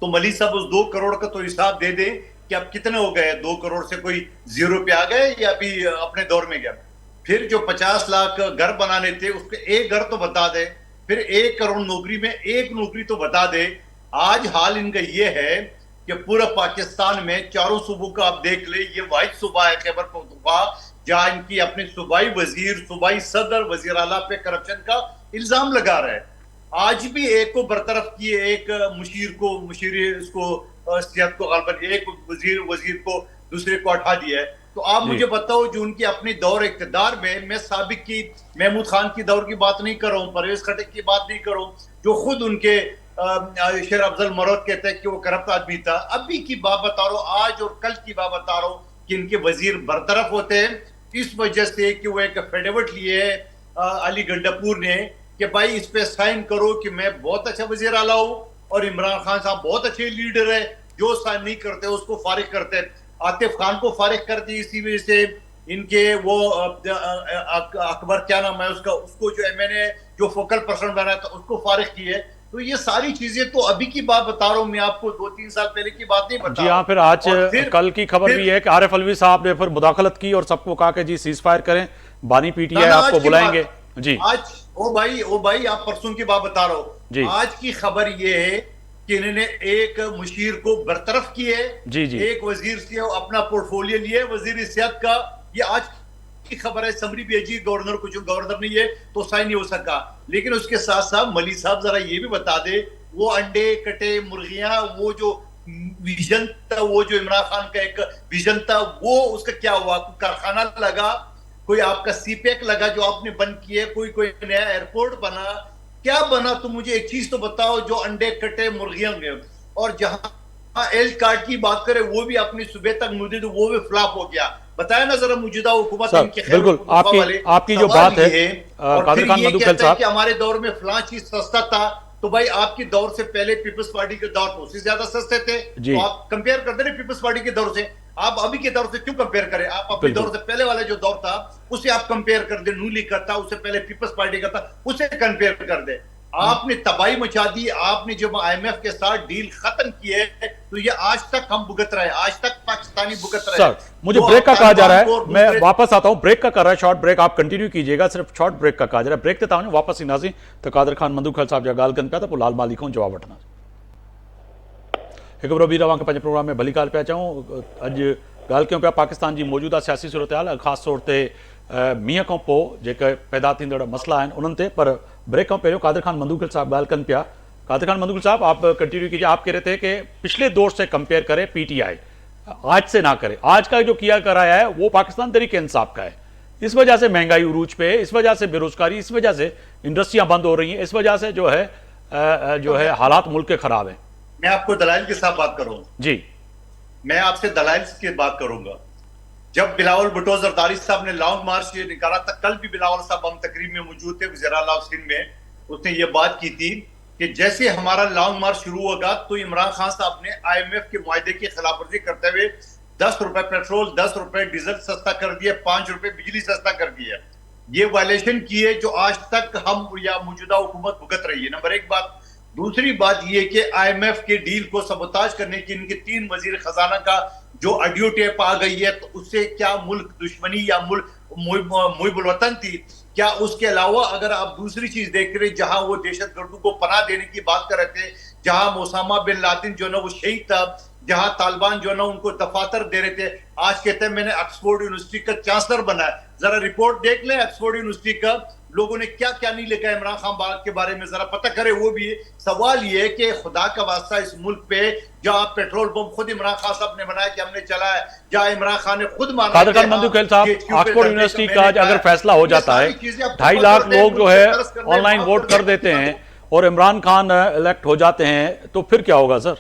तो मलिक साहब उस 2 करोड़ का तो हिसाब दे दें कि अब कितने हो गए, 2 करोड़ से कोई 0 पे आ गए या अभी अपने दौर में गया। फिर जो 50 लाख घर बनाने थे उसके एक घर तो बता दे, फिर 1 करोड़ नौकरी में 1 नौकरी तो बता दे। आज हाल इनका ये है कि पूरा पाकिस्तान में चारों सूबों का आप देख ले, ये वाहिद सूबा है खैबर पख्तूनख्वा जहां इनकी अपने सूबाई वजीर, सूबाई सदर, वजीर आला पे करप्शन का इल्जाम लगा रहे हैं। आज भी एक को बरतरफ किए, एक मुशीर इसको सियासत को गालबन, एक वजीर को दूसरे को हटा दिया है। तो आप मुझे बताओ, जो उनके अपने दौर इक़्तिदार में, मैं साबिक की महमूद खान की दौर की बात नहीं कर रहा हूँ, परवेज खटक की बात नहीं कर रहा हूँ, जो खुद उनके शेर अफजल मरद कहते हैं कि वो करप्ट आदमी था। अभी की बात बता रहा हूँ, आज और कल की बात बता रहा हूँ कि इनके वजीर बरतरफ होते हैं इस वजह से कि वो एक एफिडेविट लिए अली गंडापुर ने कि भाई इस पे साइन करो कि मैं बहुत अच्छा वजीर आला हूँ और इमरान खान साहब बहुत अच्छे लीडर है। जो साइन नहीं करते उसको फारिग करते। आतिफ खान को फारिग कर दी इसी वजह से। इनके वो अकबर क्या नाम है उसका, उसको जो मैंने जो फोकल पर्सन बनाया था उसको फारिग किए। तो ये सारी चीजें तो अभी की बात बता रहा हूँ मैं आपको, 2-3 साल पहले की बात नहीं बता। जी हाँ, फिर आज कल की खबर भी है कि आरिफ अलवी साहब ने फिर मुदाखलत की और सबको कहा कि जी सीज फायर करें, बानी पीटीआई आपको बुलाएंगे। जी आज ओ भाई आप परसों की बात बता रहा हूँ। आज की खबर ये है कि इन्होंने एक मुशीर को बरतरफ किए, एक वजीर से अपना पोर्टफोलियो लिए वजीर सेहत का। ये आज की खबर है। समरी भेजी गवर्नर को, जो गवर्नर नहीं है तो साइन नहीं हो सका। लेकिन उसके साथ साथ मलिक साहब जरा ये भी बता दे, वो अंडे कटे मुर्गियां, वो जो विजन था, वो जो इमरान खान का एक विजन था, वो उसका क्या हुआ? कोई कारखाना लगा, कोई आपका सीपेक लगा जो आपने बंद किए, कोई नया एयरपोर्ट बना, क्या बना? तो मुझे एक चीज तो बताओ, जो अंडे कटे मुर्गियां गए। और जहां एल कार्ड की बात करें वो भी अपनी सुबह तक मुझे तो वो भी फ्लॉप हो गया। बताया ना जरा मौजूदा हुकूमत बिल्कुल आपकी जो बात है कादिर खान मधुखल साहब, हमारे दौर में फलां चीज सस्ता था, तो भाई आपकी दौर से पहले पीपल्स पार्टी के दौर में उससे ज्यादा सस्ते थे। तो आप कंपेयर करते रहे पीपल्स पार्टी के दौर से, आप अभी के दौर से क्यों कंपेयर करें? आप अपने दौर से पहले वाला जो दौर था उसे आप कंपेयर कर दे, नूली का था, उससे पहले पीपल्स पार्टी का था, उसे कंपेयर कर दे। आपने तबाही मचा दी। आपने जब IMF के साथ डील खत्म किए तो ये आज तक हम भुगत रहे, आज तक पाकिस्तानी भुगत रहे। सर मुझे ब्रेक का कहा जा रहा है, मैं वापस आता हूं। ब्रेक का कर रहा है, शॉर्ट ब्रेक, आप कंटिन्यू कीजिएगा, सिर्फ शॉर्ट ब्रेक का कहा जा रहा है। ब्रेक देता हूं, वापस इंदाजी तो कादिर खान मधुखल साहब जो गाल कन पिया था लाल मालिक हूं जवाब वठना एक बरो बि रवां पंहिंजे प्रोग्राम में भली ॻाल्हि पिया चऊं। अॼु ॻाल्हि कयूं पिया पाकिस्तान जी मौजूदा सियासी सूरत हाल, ख़ासि तौर ते मींहं खां पोइ जेके पैदा थींदड़ मसला आहिनि उन्हनि ते। पर ब्रेक खां पहिरियों कादिर खान मधुखल साहब ॻाल्हि कनि पिया। कादिर खान मधुखल साहब आप कंटिन्यू कीजिए। आप कह रहे थे कि पिछले दौर से कंपेयर करें PTI, आज से ना करे। आज का जो किया कराया है वो पाकिस्तान तरीके इंसाफ का है। इस वजह से महंगाई उरूज पे है, इस वजह से बेरोजगारी, इस वजह से इंडस्ट्रियां बंद हो रही हैं, इस वजह से जो है हालात मुल्क के खराब हैं। मैं आपको दलाइल के साथ बात करूं जी, मैं आपसे दलाइल की बात करूंगा। जब बिलावल भुट्टो जरदारी साहब ने लॉन्ग मार्च ये निकाला था, कल भी बिलावल साहब हम तकरीब में मौजूद थे वज़ीर आला सिंध में, उसने ये बात की थी कि जैसे हमारा लॉन्ग मार्च शुरू होगा तो इमरान खान साहब ने IMF के मुआहदे की खिलाफवर्जी करते हुए 10 रुपए पेट्रोल, 10 रुपए डीजल सस्ता कर दिया, 5 रुपए बिजली सस्ता कर दिया। ये वायलेशन की है जो आज तक हम या मौजूदा हुकूमत भुगत रही है। नंबर एक बात। दूसरी बात यह कि IMF के डील को सबोताज करने की इनके 3 वजीर खजाना का जो ऑडियो टेप आ गई है, तो उससे क्या मुल्क दुश्मनी या मुल्क मुहिबुल-वतन थी? क्या उसके अलावा अगर आप दूसरी चीज देख रहे, जहां वो दहशतगर्दों को पनाह देने की बात कर रहे थे, जहां ओसामा बिन लादेन जो ना वो शहीद था, जहां तालिबान जो ना उनको दफातर दे रहे थे, आज कहते हैं मैंने ऑक्सफोर्ड यूनिवर्सिटी का चांसलर बना है। जरा रिपोर्ट देख लें ऑक्सफोर्ड यूनिवर्सिटी का, लोगों ने क्या क्या नहीं लिखा इमरान खान बाग के बारे में, जरा पता करें वो भी। सवाल ये है कि खुदा का वास्ता इस मुल्क पे जहां पेट्रोल पंप खुद इमरान खान साहब ने बनाया कि हमने चलाया, जहां इमरान खान ने खुद माना कादर खान मंदुखेल साहब, ऑक्सफोर्ड यूनिवर्सिटी का अगर फैसला हो जाता है, 2.5 लाख लोग जो है ऑनलाइन वोट कर देते हैं और इमरान खान इलेक्ट हो जाते हैं, तो फिर क्या होगा सर?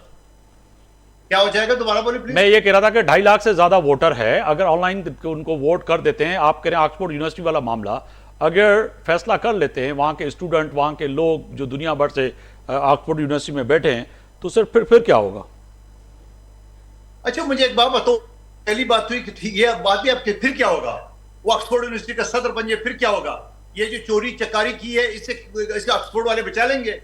क्या हो जाएगा, दोबारा बोलिए प्लीज। मैं ये कह रहा था कि 2.5 लाख से ज्यादा वोटर है, अगर ऑनलाइन उनको वोट कर देते हैं, आप कह रहे हैं ऑक्सफोर्ड यूनिवर्सिटी वाला मामला, अगर फैसला कर लेते हैं वहां के स्टूडेंट, वहां के लोग जो दुनिया भर से ऑक्सफोर्ड यूनिवर्सिटी में बैठे हैं, तो सर फिर क्या होगा? अच्छा मुझे एक बात बताओ, पहली बात हुई कि ठीक ये बात भी आपके, फिर क्या होगा? वो ऑक्सफोर्ड यूनिवर्सिटी का सदर बन जाए, फिर क्या होगा? ये जो चोरी चकारी की है, इससे ऑक्सफोर्ड वाले बचा लेंगे?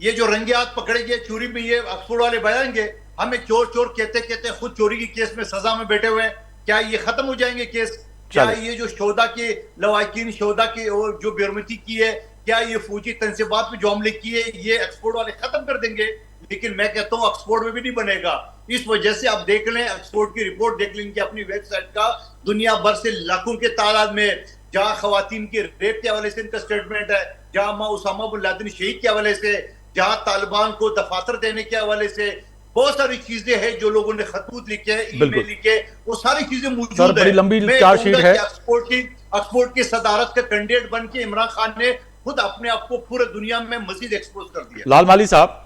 ये जो रंगे हाथ पकड़े गए चोरी में, ये ऑक्सफोर्ड वाले बचाएंगे? हमें चोर चोर कहते कहते खुद चोरी की केस में सजा में बैठे हुए हैं, क्या ये खत्म हो जाएंगे केस? क्या ये जो शोधा के लवाकिन शोधा की और जो बेरमती की है, क्या ये फौजी तनसीबात में जो हमले किए, ये ऑक्सफोर्ड वाले खत्म कर देंगे? लेकिन मैं कहता हूं ऑक्सफोर्ड में भी नहीं बनेगा। इस वजह से आप देख लें, ऑक्सफोर्ड की रिपोर्ट देख लेंगे अपनी वेबसाइट का, दुनिया भर से लाखों के तादाद में जहां खवातीन के रेप के हवाले से इनका स्टेटमेंट है, जहां ओसामा बिन लादेन शहीद के हवाले से, जहां तालिबान को दफातर देने के हवाले से, बहुत सारी चीजें हैं जो लोगों ने खतूत लिखे, ईमेल लिखे, वो सारी चीजें मौजूद है। लंबी चार्जशीट है। ऑक्सफोर्ड की सदारत का कैंडिडेट बन के इमरान खान ने खुद अपने आप को पूरे दुनिया में मजीद एक्सपोज कर दिया। लाल माली साहब,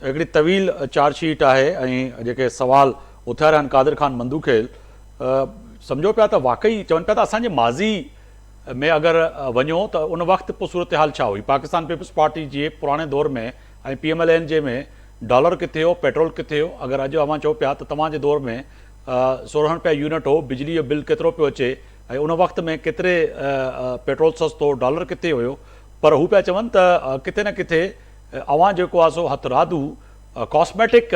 हिकिड़ी तवील चार्जशीट आहे ऐं जेके सवाल उथिया रहिया आहिनि कादिर खान मंदूखेल, सम्झो पिया त वाकई चवनि पिया त असांजे माज़ी में अगरि वञो त उन वक़्तु पोइ सूरत हाल छा हुई? पाकिस्तान पीपल्स पार्टी जे पुराणे दौर में ऐं PMLN जे में डॉलर किथे हो, पेट्रोल किथे हो? अगरि अॼु अवां चओ पिया त तव्हांजे दौर में 16 रुपया यूनिट हो, बिजली जो बिल केतिरो पियो अचे ऐं उन वक़्त में केतिरे पेट्रोल सस्तो, डॉलर किथे हुयो? पर हू पिया चवनि त किथे न किथे अवां जेको आहे सो हथरादू कॉस्मेटिक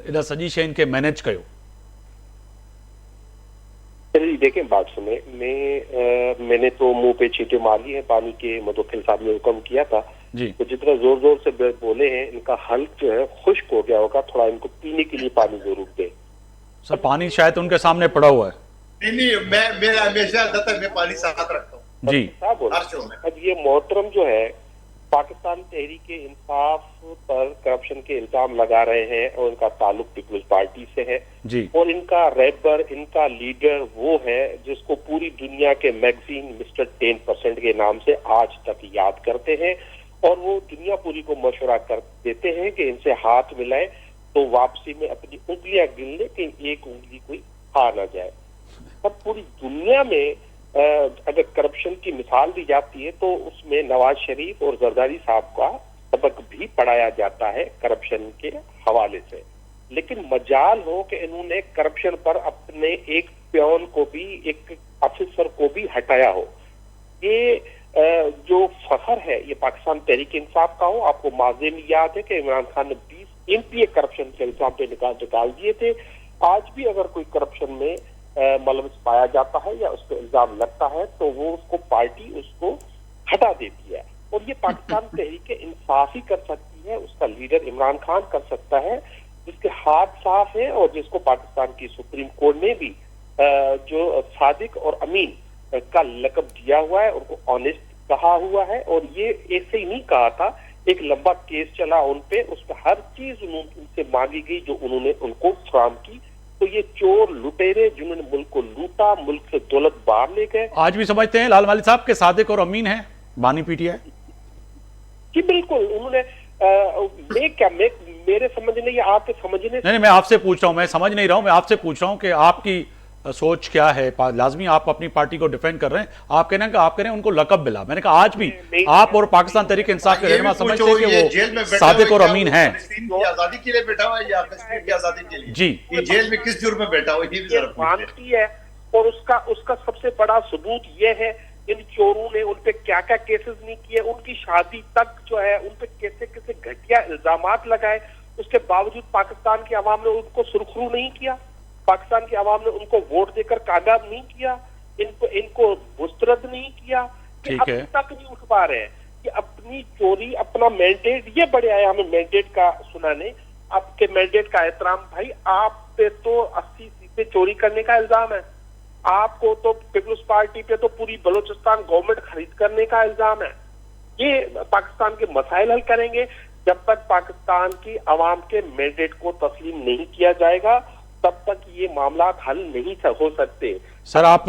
इन सॼी शयुनि खे मैनेज कयो। देखें, बात सुने, मैंने तो मुंह पे छींटे मारी है पानी के। मुदख्खिल साहब ने हुक्म किया था जी, तो जितना जोर जोर से बोले हैं, इनका हल्क जो है खुश्क हो गया होगा, थोड़ा इनको पीने के लिए पानी जरूर दे। सर पानी शायद उनके सामने पड़ा हुआ है। नहीं, मैं हमेशा में पानी साथ रखता हूँ जी। अब ये मोहतरम जो है पाकिस्तान तहरीक इंसाफ पर करप्शन के इल्जाम लगा रहे हैं और इनका ताल्लुक पीपल्स पार्टी से है जी, और इनका रैपर, इनका लीडर वो है जिसको पूरी दुनिया के मैगजीन मिस्टर 10% के नाम से आज तक याद करते हैं और वो दुनिया पूरी को मशवरा कर देते हैं कि इनसे हाथ मिलाए तो वापसी में अपनी उंगलियां गिन ले कि एक उंगली कोई खा ना जाए। अब पूरी दुनिया में अगर करप्शन की मिसाल दी जाती है तो उसमें नवाज शरीफ और जरदारी साहब का सबक भी पढ़ाया जाता है करप्शन के हवाले से। लेकिन मजाल हो कि इन्होंने करप्शन पर अपने एक प्योन को भी, एक ऑफिसर को भी हटाया हो। ये जो फखर है ये पाकिस्तान तहरीक इंसाफ का हो। आपको माज़े में याद है कि इमरान खान ने 20 MPA करप्शन के इल्जाम पे निकाल दिए थे। आज भी अगर कोई करप्शन में मुलविस पाया जाता है या उस पर इल्जाम लगता है तो वो उसको पार्टी उसको हटा देती है और ये पाकिस्तान तहरीक इंसाफ ही कर सकती है, उसका लीडर इमरान खान कर सकता है जिसके हाथ साफ है और जिसको पाकिस्तान की सुप्रीम कोर्ट ने भी जो सादिक और अमीन का लकब दिया हुआ है, उनको ऑनेस्ट कहा हुआ है। और ये ऐसे ही नहीं कहा था, एक लंबा केस चला उन पे, उस पर हर चीज उनसे मांगी गई जो उन्होंने उनको फ्राहम की। तो ये चोर लुटेरे जिन्होंने मुल्क को लूटा, मुल्क से दौलत बाहर ले गए, आज भी समझते हैं लाल माली साहब के सादिक और अमीन हैं बानी PTI जी बिल्कुल। उन्होंने मेरे समझने या आपके समझने नहीं, मैं आपसे पूछ रहा हूं, मैं समझ नहीं रहा हूं, मैं आपसे पूछ रहा हूं कि आपकी सोच क्या है। लाजमी आप अपनी पार्टी को डिफेंड कर रहे हैं, आप कह रहे हैं उनको लकब मिला। मैंने कहा आज भी आप और पाकिस्तान तहरीक इंसाफ के रहनुमा समझते हैं कि वो सादिक और अमीन हैं। आजादी के लिए बैठा हुआ है या कश्मीर की आजादी के लिए? जी, ये जेल में किस जुर्म में बैठा हुआ है मानती है और उसका सबसे बड़ा सबूत ये है इन चोरों ने उन पे क्या क्या केसेस नहीं किए, उनकी शादी तक जो है उन पे कैसे कैसे घटिया इल्जामात लगाए, उसके बावजूद पाकिस्तान की आवाम ने उनको सुरखरू नहीं किया। पाकिस्तान की आवाम ने उनको वोट देकर कामयाब नहीं किया, इनको मुस्तरद नहीं किया, कि ठीक अब है। तक नहीं उठ पा रहे हैं कि अपनी चोरी, अपना मैंडेट, ये बड़े आए हमें मैंडेट का सुनाने। आपके मैंडेट का एहतराम भाई, आप पे तो 80 सीटें चोरी करने का इल्जाम है, आपको तो पीपल्स पार्टी पे तो पूरी बलूचिस्तान गवर्नमेंट खरीद करने का इल्जाम है। ये पाकिस्तान के मसाइल हल करेंगे जब तक पाकिस्तान की आवाम के मैंडेट को तस्लीम नहीं किया जाएगा, तब तक ये मामला हल नहीं हो सकते। सर, आप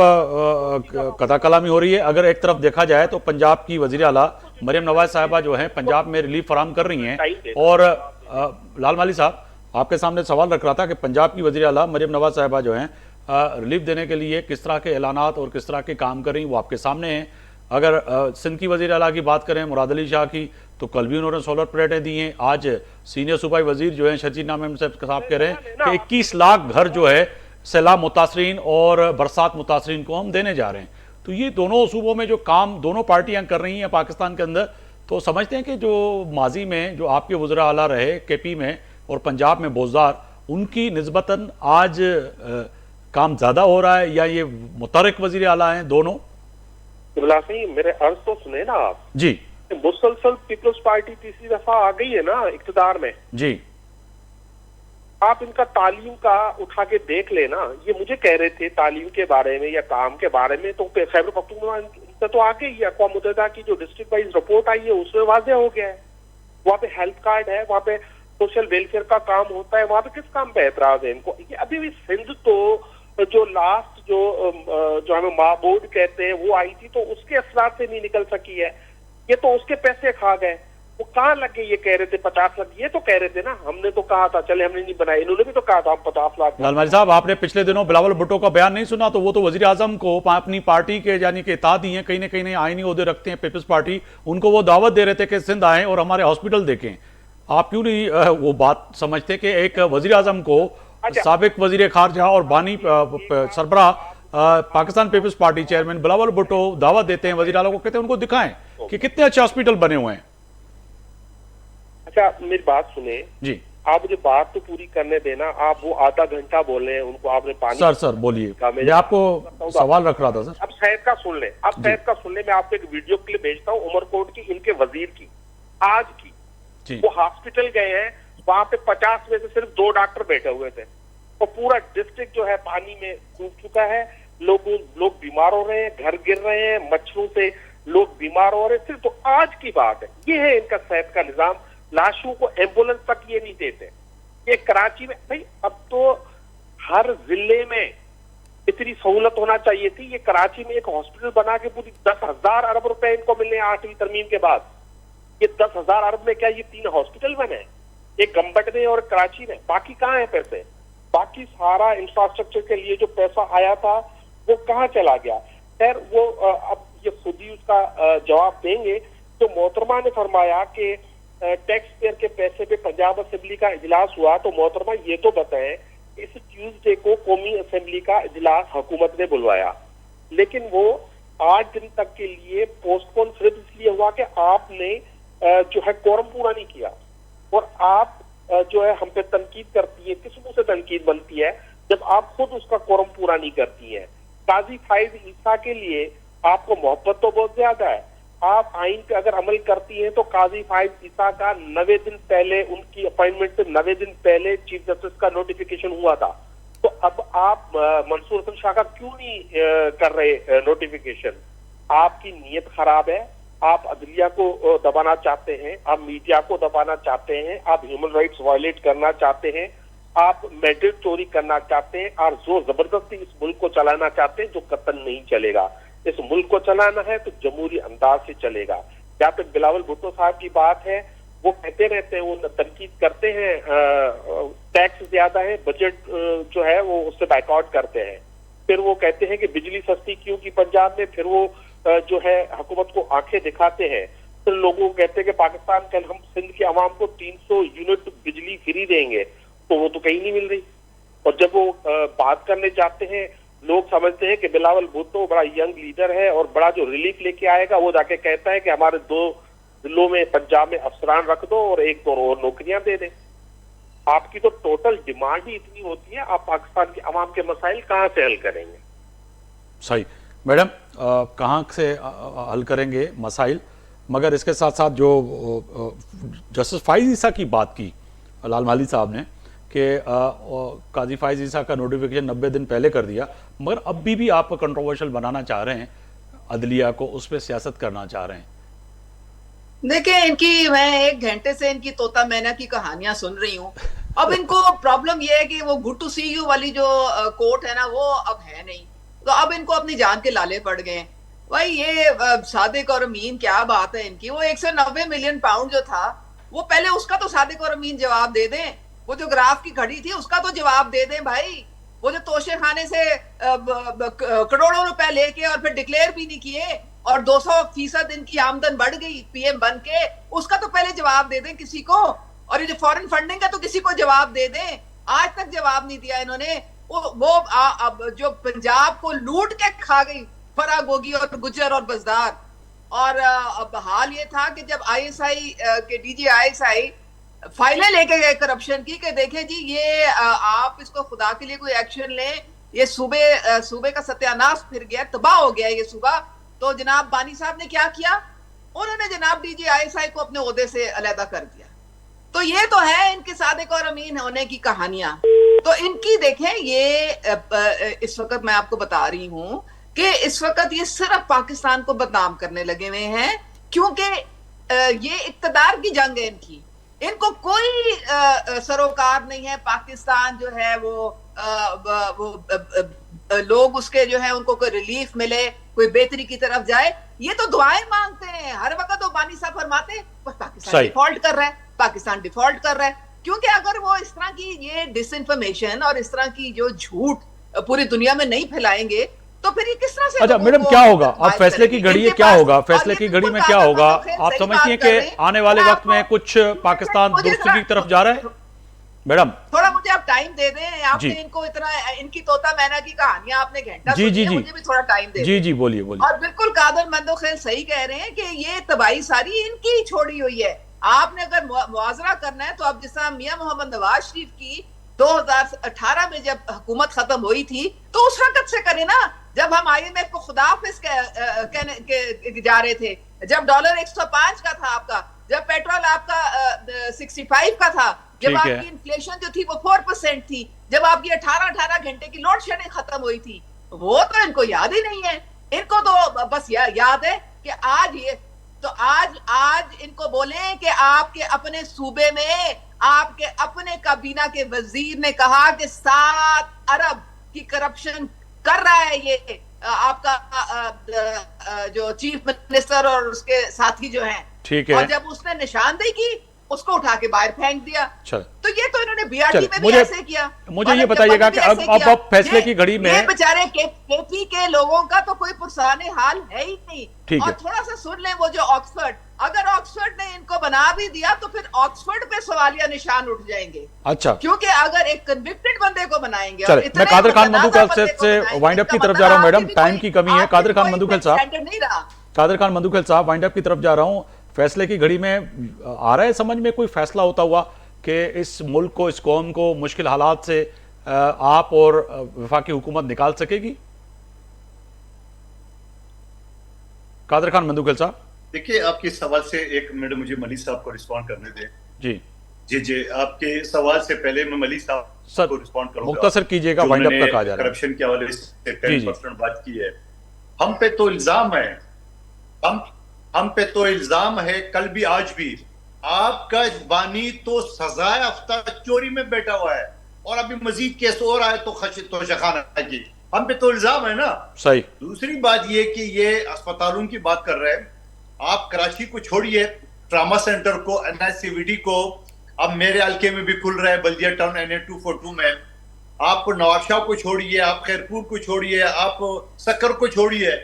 कथा कलामी हो रही है। अगर एक तरफ देखा जाए तो पंजाब की वजीर आला मरियम नवाज साहिबा जो हैं पंजाब में रिलीफ फराहम कर रही हैं, और लाल माली साहब आपके सामने सवाल रख रहा था कि पंजाब की वजीर आला मरियम नवाज साहिबा जो हैं रिलीफ देने के लिए किस तरह के ऐलानात और किस तरह के काम कर रही हैं, वो आपके सामने हैं। अगर सिंध की वजीर आला की बात करें मुराद अली शाह की, तो कल भी उन्होंने सोलर प्लेटें दी हैं। आज सीनियर सूबाई वजीर जो हैं शजीद नाम साहब कह रहे हैं कि 21 लाख घर जो है सैलाब मुतासरीन और बरसात मुतासरीन को हम देने जा रहे हैं। तो ये दोनों सूबों में जो काम दोनों पार्टियां कर रही हैं पाकिस्तान के अंदर, तो समझते हैं कि जो माजी में जो आपके वज़रा आला रहे केपी में और पंजाब में बोजदार, उनकी निस्बतन आज काम ज़्यादा हो रहा है, या ये मुतरक वज़ीर आला हैं दोनों? मेरे अर्ज तो सुने ना आप जी। मुसलसल पीपल्स पार्टी तीसरी दफा आ गई है ना इक्तदार में जी। आप इनका तालीम का उठा के देख लेना। ये मुझे कह रहे थे तालीम के बारे में या काम के बारे में, तो खैबर पख्तूनख्वा इनसे तो आ गई है। अक़वाम मुत्तहिदा की जो डिस्ट्रिक्ट वाइज रिपोर्ट आई है उसमें वाज़ेह हो गया है। वहाँ पे हेल्थ कार्ड है, वहाँ पे सोशल वेलफेयर का काम होता है, वहाँ पे किस काम पे एतराज है इनको? ये अभी भी सिंध तो जो लास्ट जो हमें माबूद कहते हैं वो आई थी, तो उसके असरात से नहीं निकल सकी है। ये तो उसके पैसे खा गए, वो कहाँ लग गए? ये कह रहे थे 50 लाख, ये तो कह रहे थे ना, हमने तो कहा था, चले हमने नहीं बनाया, इन्होंने भी तो कहा था हम 50 लाख। लालमारी साहब, आपने पिछले दिनों बिलावल भुट्टो का बयान नहीं सुना? तो वो तो वजीर आजम को अपनी पार्टी के यानी कि इत्तेहाद ही हैं, कहीं ना कहीं आईनी ओहदे रखते हैं पीपल्स पार्टी, उनको वो दावत दे रहे थे कि सिंध आए और हमारे हॉस्पिटल देखें। आप क्यों नहीं वो बात समझते कि एक वजीर आजम को साबिक वजीर खारजा और बानी सरबराह पाकिस्तान पीपल्स पार्टी चेयरमैन बिलावल भुट्टो दावत देते हैं वजीर आला को, कहते हैं उनको दिखाएं कि कितने अच्छे हॉस्पिटल बने हुए हैं। अच्छा, मेरी बात सुने जी। आप मुझे बात तो पूरी करने देना। आप वो आधा घंटा बोले हैं, उनको आपने पानी। सर बोलिए, मैं आपको सवाल रख रहा था सर। अब शायद का सुन ले, अब शायद का सुन ले। मैं आपको एक वीडियो क्लिप भेजता हूँ उमरकोट की, इनके वजीर की आज की। वो हॉस्पिटल गए हैं, वहां पे 50 में से सिर्फ 2 डॉक्टर बैठे हुए थे, और पूरा डिस्ट्रिक्ट जो है पानी में डूब चुका है। लोग बीमार हो रहे हैं, घर गिर रहे हैं, मच्छरों से लोग बीमार हो रहे हैं। सिर्फ तो आज की बात है, ये है इनका सेहत का निजाम। लाशों को एम्बुलेंस तक ये नहीं देते। ये कराची में भाई, अब तो हर जिले में इतनी सहूलत होना चाहिए थी। ये कराची में एक हॉस्पिटल बना के पूरी 10,000 अरब रुपए इनको मिलने 8वीं तरमीम के बाद। ये 10,000 अरब में क्या ये 3 हॉस्पिटल बने? एक गंबट में और कराची में। बाकी कहाँ है पैसे? बाकी सारा इंफ्रास्ट्रक्चर के लिए जो पैसा आया था वो कहाँ चला गया? खैर वो अब ये खुद ही उसका जवाब देंगे। तो मोहतरमा ने फरमाया कि टैक्स पेयर के पैसे पे पंजाब असेंबली का इजलास हुआ, तो मोहतरमा ये तो बताएं, इस ट्यूसडे को कौमी असेंबली का इजलास हुकूमत ने बुलवाया, लेकिन वो 8 दिन तक के लिए पोस्टपोन सिर्फ इसलिए हुआ कि आपने जो है कोरम पूरा नहीं किया। और आप जो है हम पे तनकीद करती है, किस मुंह से तनकीद बनती है जब आप खुद उसका कोरम पूरा नहीं करती है। काजी फाइज ईसा के लिए आपको मोहब्बत तो बहुत ज्यादा है। आप आइन पे अगर अमल करती हैं तो काजी फाइज ईसा का 90 दिन पहले, उनकी अपॉइंटमेंट से 90 दिन पहले चीफ जस्टिस का नोटिफिकेशन हुआ था। तो अब आप मंसूर हसन शाह का क्यों नहीं कर रहे नोटिफिकेशन? आपकी नीयत खराब है। आप अदलिया को दबाना चाहते हैं, आप मीडिया को दबाना चाहते हैं, आप ह्यूमन राइट्स वायलेट करना चाहते हैं, आप मैंडेट चोरी करना चाहते हैं, और जोर जबरदस्ती इस मुल्क को चलाना चाहते हैं, जो कतन नहीं चलेगा। इस मुल्क को चलाना है तो जमहूरी अंदाज से चलेगा। जहाँ पे बिलावल भुट्टो साहब की बात है, वो कहते रहते हैं, वो तनकीद करते हैं, टैक्स ज्यादा है, बजट जो है वो उससे बाइकआउट करते हैं। फिर वो कहते हैं कि बिजली सस्ती क्यों की पंजाब में, फिर वो जो है हुकूमत को आंखें दिखाते हैं। फिर लोगों को कहते हैं कि पाकिस्तान कल हम सिंध के अवाम को 300 यूनिट बिजली फ्री देंगे, तो वो तो कहीं नहीं मिल रही। और जब वो बात करने जाते हैं, लोग समझते हैं कि बिलावल भुट्टो बड़ा यंग लीडर है और बड़ा जो रिलीफ लेके आएगा। वो जाके कहता है कि हमारे 2 जिलों में पंजाब में अफसरान रख दो और 1 और नौकरियां दे दें। आपकी तो टोटल डिमांड ही इतनी होती है, आप पाकिस्तान के अवाम के मसाइल कहाँ से हल करेंगे? सही मैडम, कहाँ से हल करेंगे मसाइल? मगर इसके साथ साथ जो जस्टिस फाइज ईसा की बात की लाल माली साहब ने कि काजी फाइज ईसा का नोटिफिकेशन 90 दिन पहले कर दिया, मगर अब भी आप कंट्रोवर्शियल बनाना चाह रहे हैं अदलिया को, उस पर सियासत करना चाह रहे हैं। देखिए, इनकी मैं 1 घंटे से इनकी तोता मैना की कहानियां सुन रही हूँ। अब इनको प्रॉब्लम यह है कि वो गुड टू सी यू वाली जो कोट है ना, वो अब है नहीं, तो अब इनको अपनी जान के लाले पड़ गए। भाई ये सादिक और अमीन, क्या बात है इनकी। वो 190 मिलियन पाउंड जो था, वो पहले उसका तो सादिक और अमीन जवाब दे दें। वो जो ग्राफ की घड़ी थी उसका तो जवाब दे दें भाई। वो जो तोशे खाने से करोड़ों रुपए लेके और फिर डिक्लेयर भी नहीं किए और 200% इनकी आमदन बढ़ गई पीएम बन के, उसका तो पहले जवाब दे दें किसी को। और ये जो फॉरेन फंडिंग है तो किसी को जवाब दे दें। आज तक जवाब नहीं दिया इन्होंने। अब जो पंजाब को लूट के खा गई फरा गोगी और गुज्जर और बजदार। और अब हाल ये था कि जब आईएसआई के डीजी आईएसआई फाइलें लेके गए करप्शन की कि देखें जी ये आप इसको खुदा के लिए कोई एक्शन लें, ये सूबे का सत्यानाश फिर गया, तबाह हो गया ये सूबा। तो जनाब बानी साहब ने क्या किया, उन्होंने जनाब डीजी आईएसआई को अपने ओहदे से अलहदा कर दिया। तो ये तो है इनके सादिक और अमीन होने की कहानियां। तो इनकी देखें, ये इस वक्त मैं आपको बता रही हूं कि इस वक्त ये सिर्फ पाकिस्तान को बदनाम करने लगे हुए हैं, क्योंकि ये इक्तदार की जंग है इनकी। इनको कोई सरोकार नहीं है। पाकिस्तान जो है वो लोग उसके जो है उनको कोई रिलीफ मिले, कोई बेहतरी की तरफ जाए, ये तो दुआएं मांगते हैं हर वक्त। वो बानी साहब फरमाते बस पाकिस्तान डिफॉल्ट कर रहा है, पाकिस्तान डिफॉल्ट कर रहा है। क्योंकि अगर वो इस तरह की ये डिसइंफॉर्मेशन और इस तरह की जो झूठ पूरी दुनिया में नहीं फैलाएंगे तो फिर ये किस तरह से। अच्छा मैडम, क्या होगा अब फैसले की घड़ी है, क्या होगा फैसले की घड़ी में, क्या होगा? आप समझती हैं कि आने वाले वक्त में कुछ पाकिस्तान दुरुस्ती की तरफ जा रहा है? मैडम थोड़ा मुझे आप टाइम दे दें। आपने इनको इतना, इनकी तोता मैना की कहानियां आपने घंटा सुनी है, मुझे भी थोड़ा टाइम दे। जी बोलिए। और बिल्कुल कादर मंदोखेल सही कह रहे हैं कि ये तबाही सारी इनकी ही छोड़ी हुई है। आपने अगर मुआवजा करना है तो अब जिस तरह मियां मोहम्मद नवाज शरीफ की 2018 में जब हुकूमत खत्म हुई थी तो उस वक्त से करें ना, जब हम IMF को खुदाफिज कहने जा रहे थे, जब डॉलर 105 का था आपका, जब पेट्रोल आपका 65 का था, जब आपकी इन्फ्लेशन जो थी वो 4% थी, जब आपकी 18 घंटे की लोड शेडिंग खत्म हुई थी, वो तो इनको याद ही नहीं है। इनको तो बस याद है कि आज ये तो आज इनको बोले कि आपके अपने सूबे में आपके अपने काबीना के वजीर ने कहा कि 7 अरब की करप्शन कर रहा है ये आपका जो चीफ मिनिस्टर और उसके साथी जो हैं। ठीक है। और जब उसने निशानदेही की उसको उठा के बाहर फेंक दिया। तो ये तो इन्होंने बीआरटी में भी ऐसे किया। मुझे ये बताइएगा कि अब फैसले की घड़ी में बेचारे केपी के लोगों का तो कोई पुरसाने हाल है ही नहीं। और थोड़ा सा सुन लें, वो जो ऑक्सफर्ड, अगर ऑक्सफर्ड ने इनको बना भी दिया तो फिर ऑक्सफर्ड पे सवालिया निशान उठ जाएंगे। अच्छा, क्योंकि अगर एक कन्विक्टेड बंदे को बनाएंगे। मैं कादर खान मधुखेल से वाइंड अप की तरफ जा रहा हूँ। मैडम टाइम की कमी है। कादर खान मधुखेल साहब वाइंड अप की तरफ जा रहा हूँ। फैसले की घड़ी में आ रहा है समझ में कोई फैसला होता हुआ कि इस मुल्क को, इस कौम को मुश्किल हालात से आप और वफाकी हुकूमत निकाल सकेगी? कादर खान मधुखेल साहब, देखिए आपके सवाल से एक मिनट मुझे मलिक साहब को रिस्पॉन्ड करने दें। जी आपके सवाल से पहले मैं मलिक साहब को रिस्पॉन्ड करूंगा। मुख्तसर कीजिएगा, वाइंड अप तक आ जा रहा है। करप्शन के हवाले से 10% बात की है। हम पे तो इल्जाम है, हम पे तो इल्जाम है, कल भी आज भी। आपका बानी तो सजाए याफ्ता चोरी में बैठा हुआ है और अभी मजीद केस हो रहा है तो शखाना की। हम पे तो इल्जाम है ना। सही। दूसरी बात ये कि ये अस्पतालों की बात कर रहे हैं। आप कराची को छोड़िए, ट्रामा सेंटर को, NICVD को, अब मेरे हल्के में भी खुल रहा है बल्दिया टाउन NA 242 में। आप नवाबशाह को छोड़िए, आप खैरपुर को छोड़िए, आप सक्कर को छोड़िए,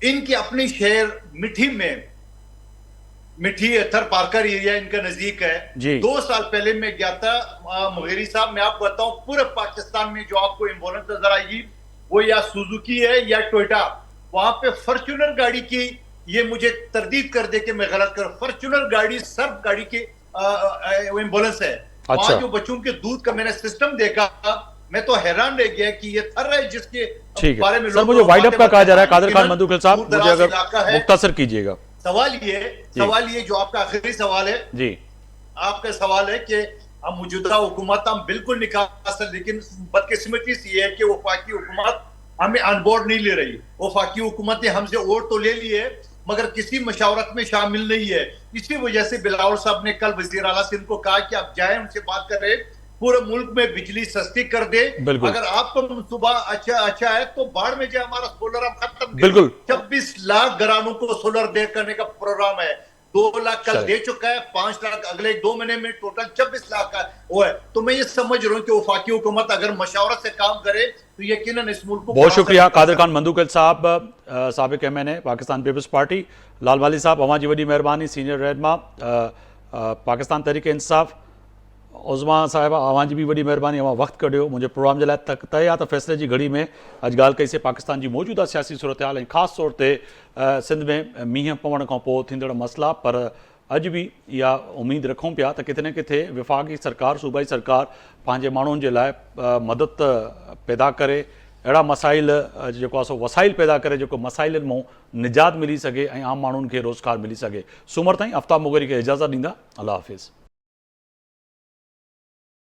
इनके अपने शहर मिठी में, मिठी थर पार्कर एरिया इनका नजदीक है। 2 साल पहले मैं गया था मुगेरी साहब, मैं आपको बताऊं पूरे पाकिस्तान में जो आपको एम्बुलेंस नजर आएगी वो या सुजुकी है या टोयोटा। वहां पे फॉर्च्यूनर गाड़ी की, ये मुझे तरदीद कर दे कि मैं गलत कर, फॉर्च्यूनर गाड़ी सर्फ गाड़ी की एम्बुलेंस है। अच्छा। वहाँ जो बच्चों के दूध का मैंने सिस्टम देखा, मैं तो हैरान रह गया कि ये थर है जिसके ठीक बारे है में सर, लोग मुझे वाइड अप का कहा जा रहा है। कादर लेकिन खान मंदुखिल साहब, दूर मुझे दराज अगर इलाका है। मुख्तसर कीजिएगा। सवाल ये जो आपका आखिरी सवाल है, जी आपका सवाल है कि हम मौजूदा हुकूमत हम बिल्कुल निकाल सकते, लेकिन बदकिस्मती से ये है कि वफाकी हुकूमत हमें अनबोर्ड नहीं ले रही। वफाकी हुकूमत ने हमसे वोट तो ले लिए मगर किसी मशावरत में शामिल नहीं है। इसी वजह से बिलावल साहब ने कल वजीर आला सिंध को कहा कि आप जाए उनसे बात करें, पूरे मुल्क में बिजली सस्ती कर दे। अगर आपका मंसूबा अच्छा है तो बाढ़ में जाए, हमारा सोलर अब खत्म। बिल्कुल 26 लाख घरानों को सोलर दे करने का प्रोग्राम है। 2 लाख कल दे चुका है, 5 लाख अगले 2 महीने में, टोटल 26 लाख का वो है। तो मैं ये समझ रहा हूँ कि वफाकी हुकूमत अगर मशावरत से काम करे तो यकीनन इस मुल्क को। बहुत शुक्रिया कादर खान मंदुखिल साहब, साबिक MNA पाकिस्तान पीपल्स पार्टी। लाल वाली साहब, अवां जी वॾी महिरबानी। सीनियर रहनुमा पाकिस्तान तहरीक इंसाफ़ उज़मा साहिबा, अवां जी बि वॾी महिरबानी, अवां वक़्तु कढियो मुंहिंजे प्रोग्राम जे लाइ। तय आहे त फ़ैसिले जी घड़ी में अॼु ॻाल्हि कईसीं पाकिस्तान जी मौजूदा सियासी सूरत हाल ऐं ख़ासि तौर ते सिंध में मींहं पवण खां पोइ थींदड़ मसइला। पर अॼु बि इहा उमेदु रखूं पिया त किथे न किथे विफ़ाक़ी सरकार, सूबाई सरकार पंहिंजे माण्हुनि जे लाइ मदद पैदा करे, अहिड़ा मसाइल जेको आहे सो वसाइल पैदा करे जेको मसाइलनि मां निजात मिली सघे ऐं आम माण्हुनि खे रोज़गार मिली सघे। सूमर ताईं आफ्ताब मुगेरी खे इजाज़त ॾींदा। अल्लाह हाफ़िज़।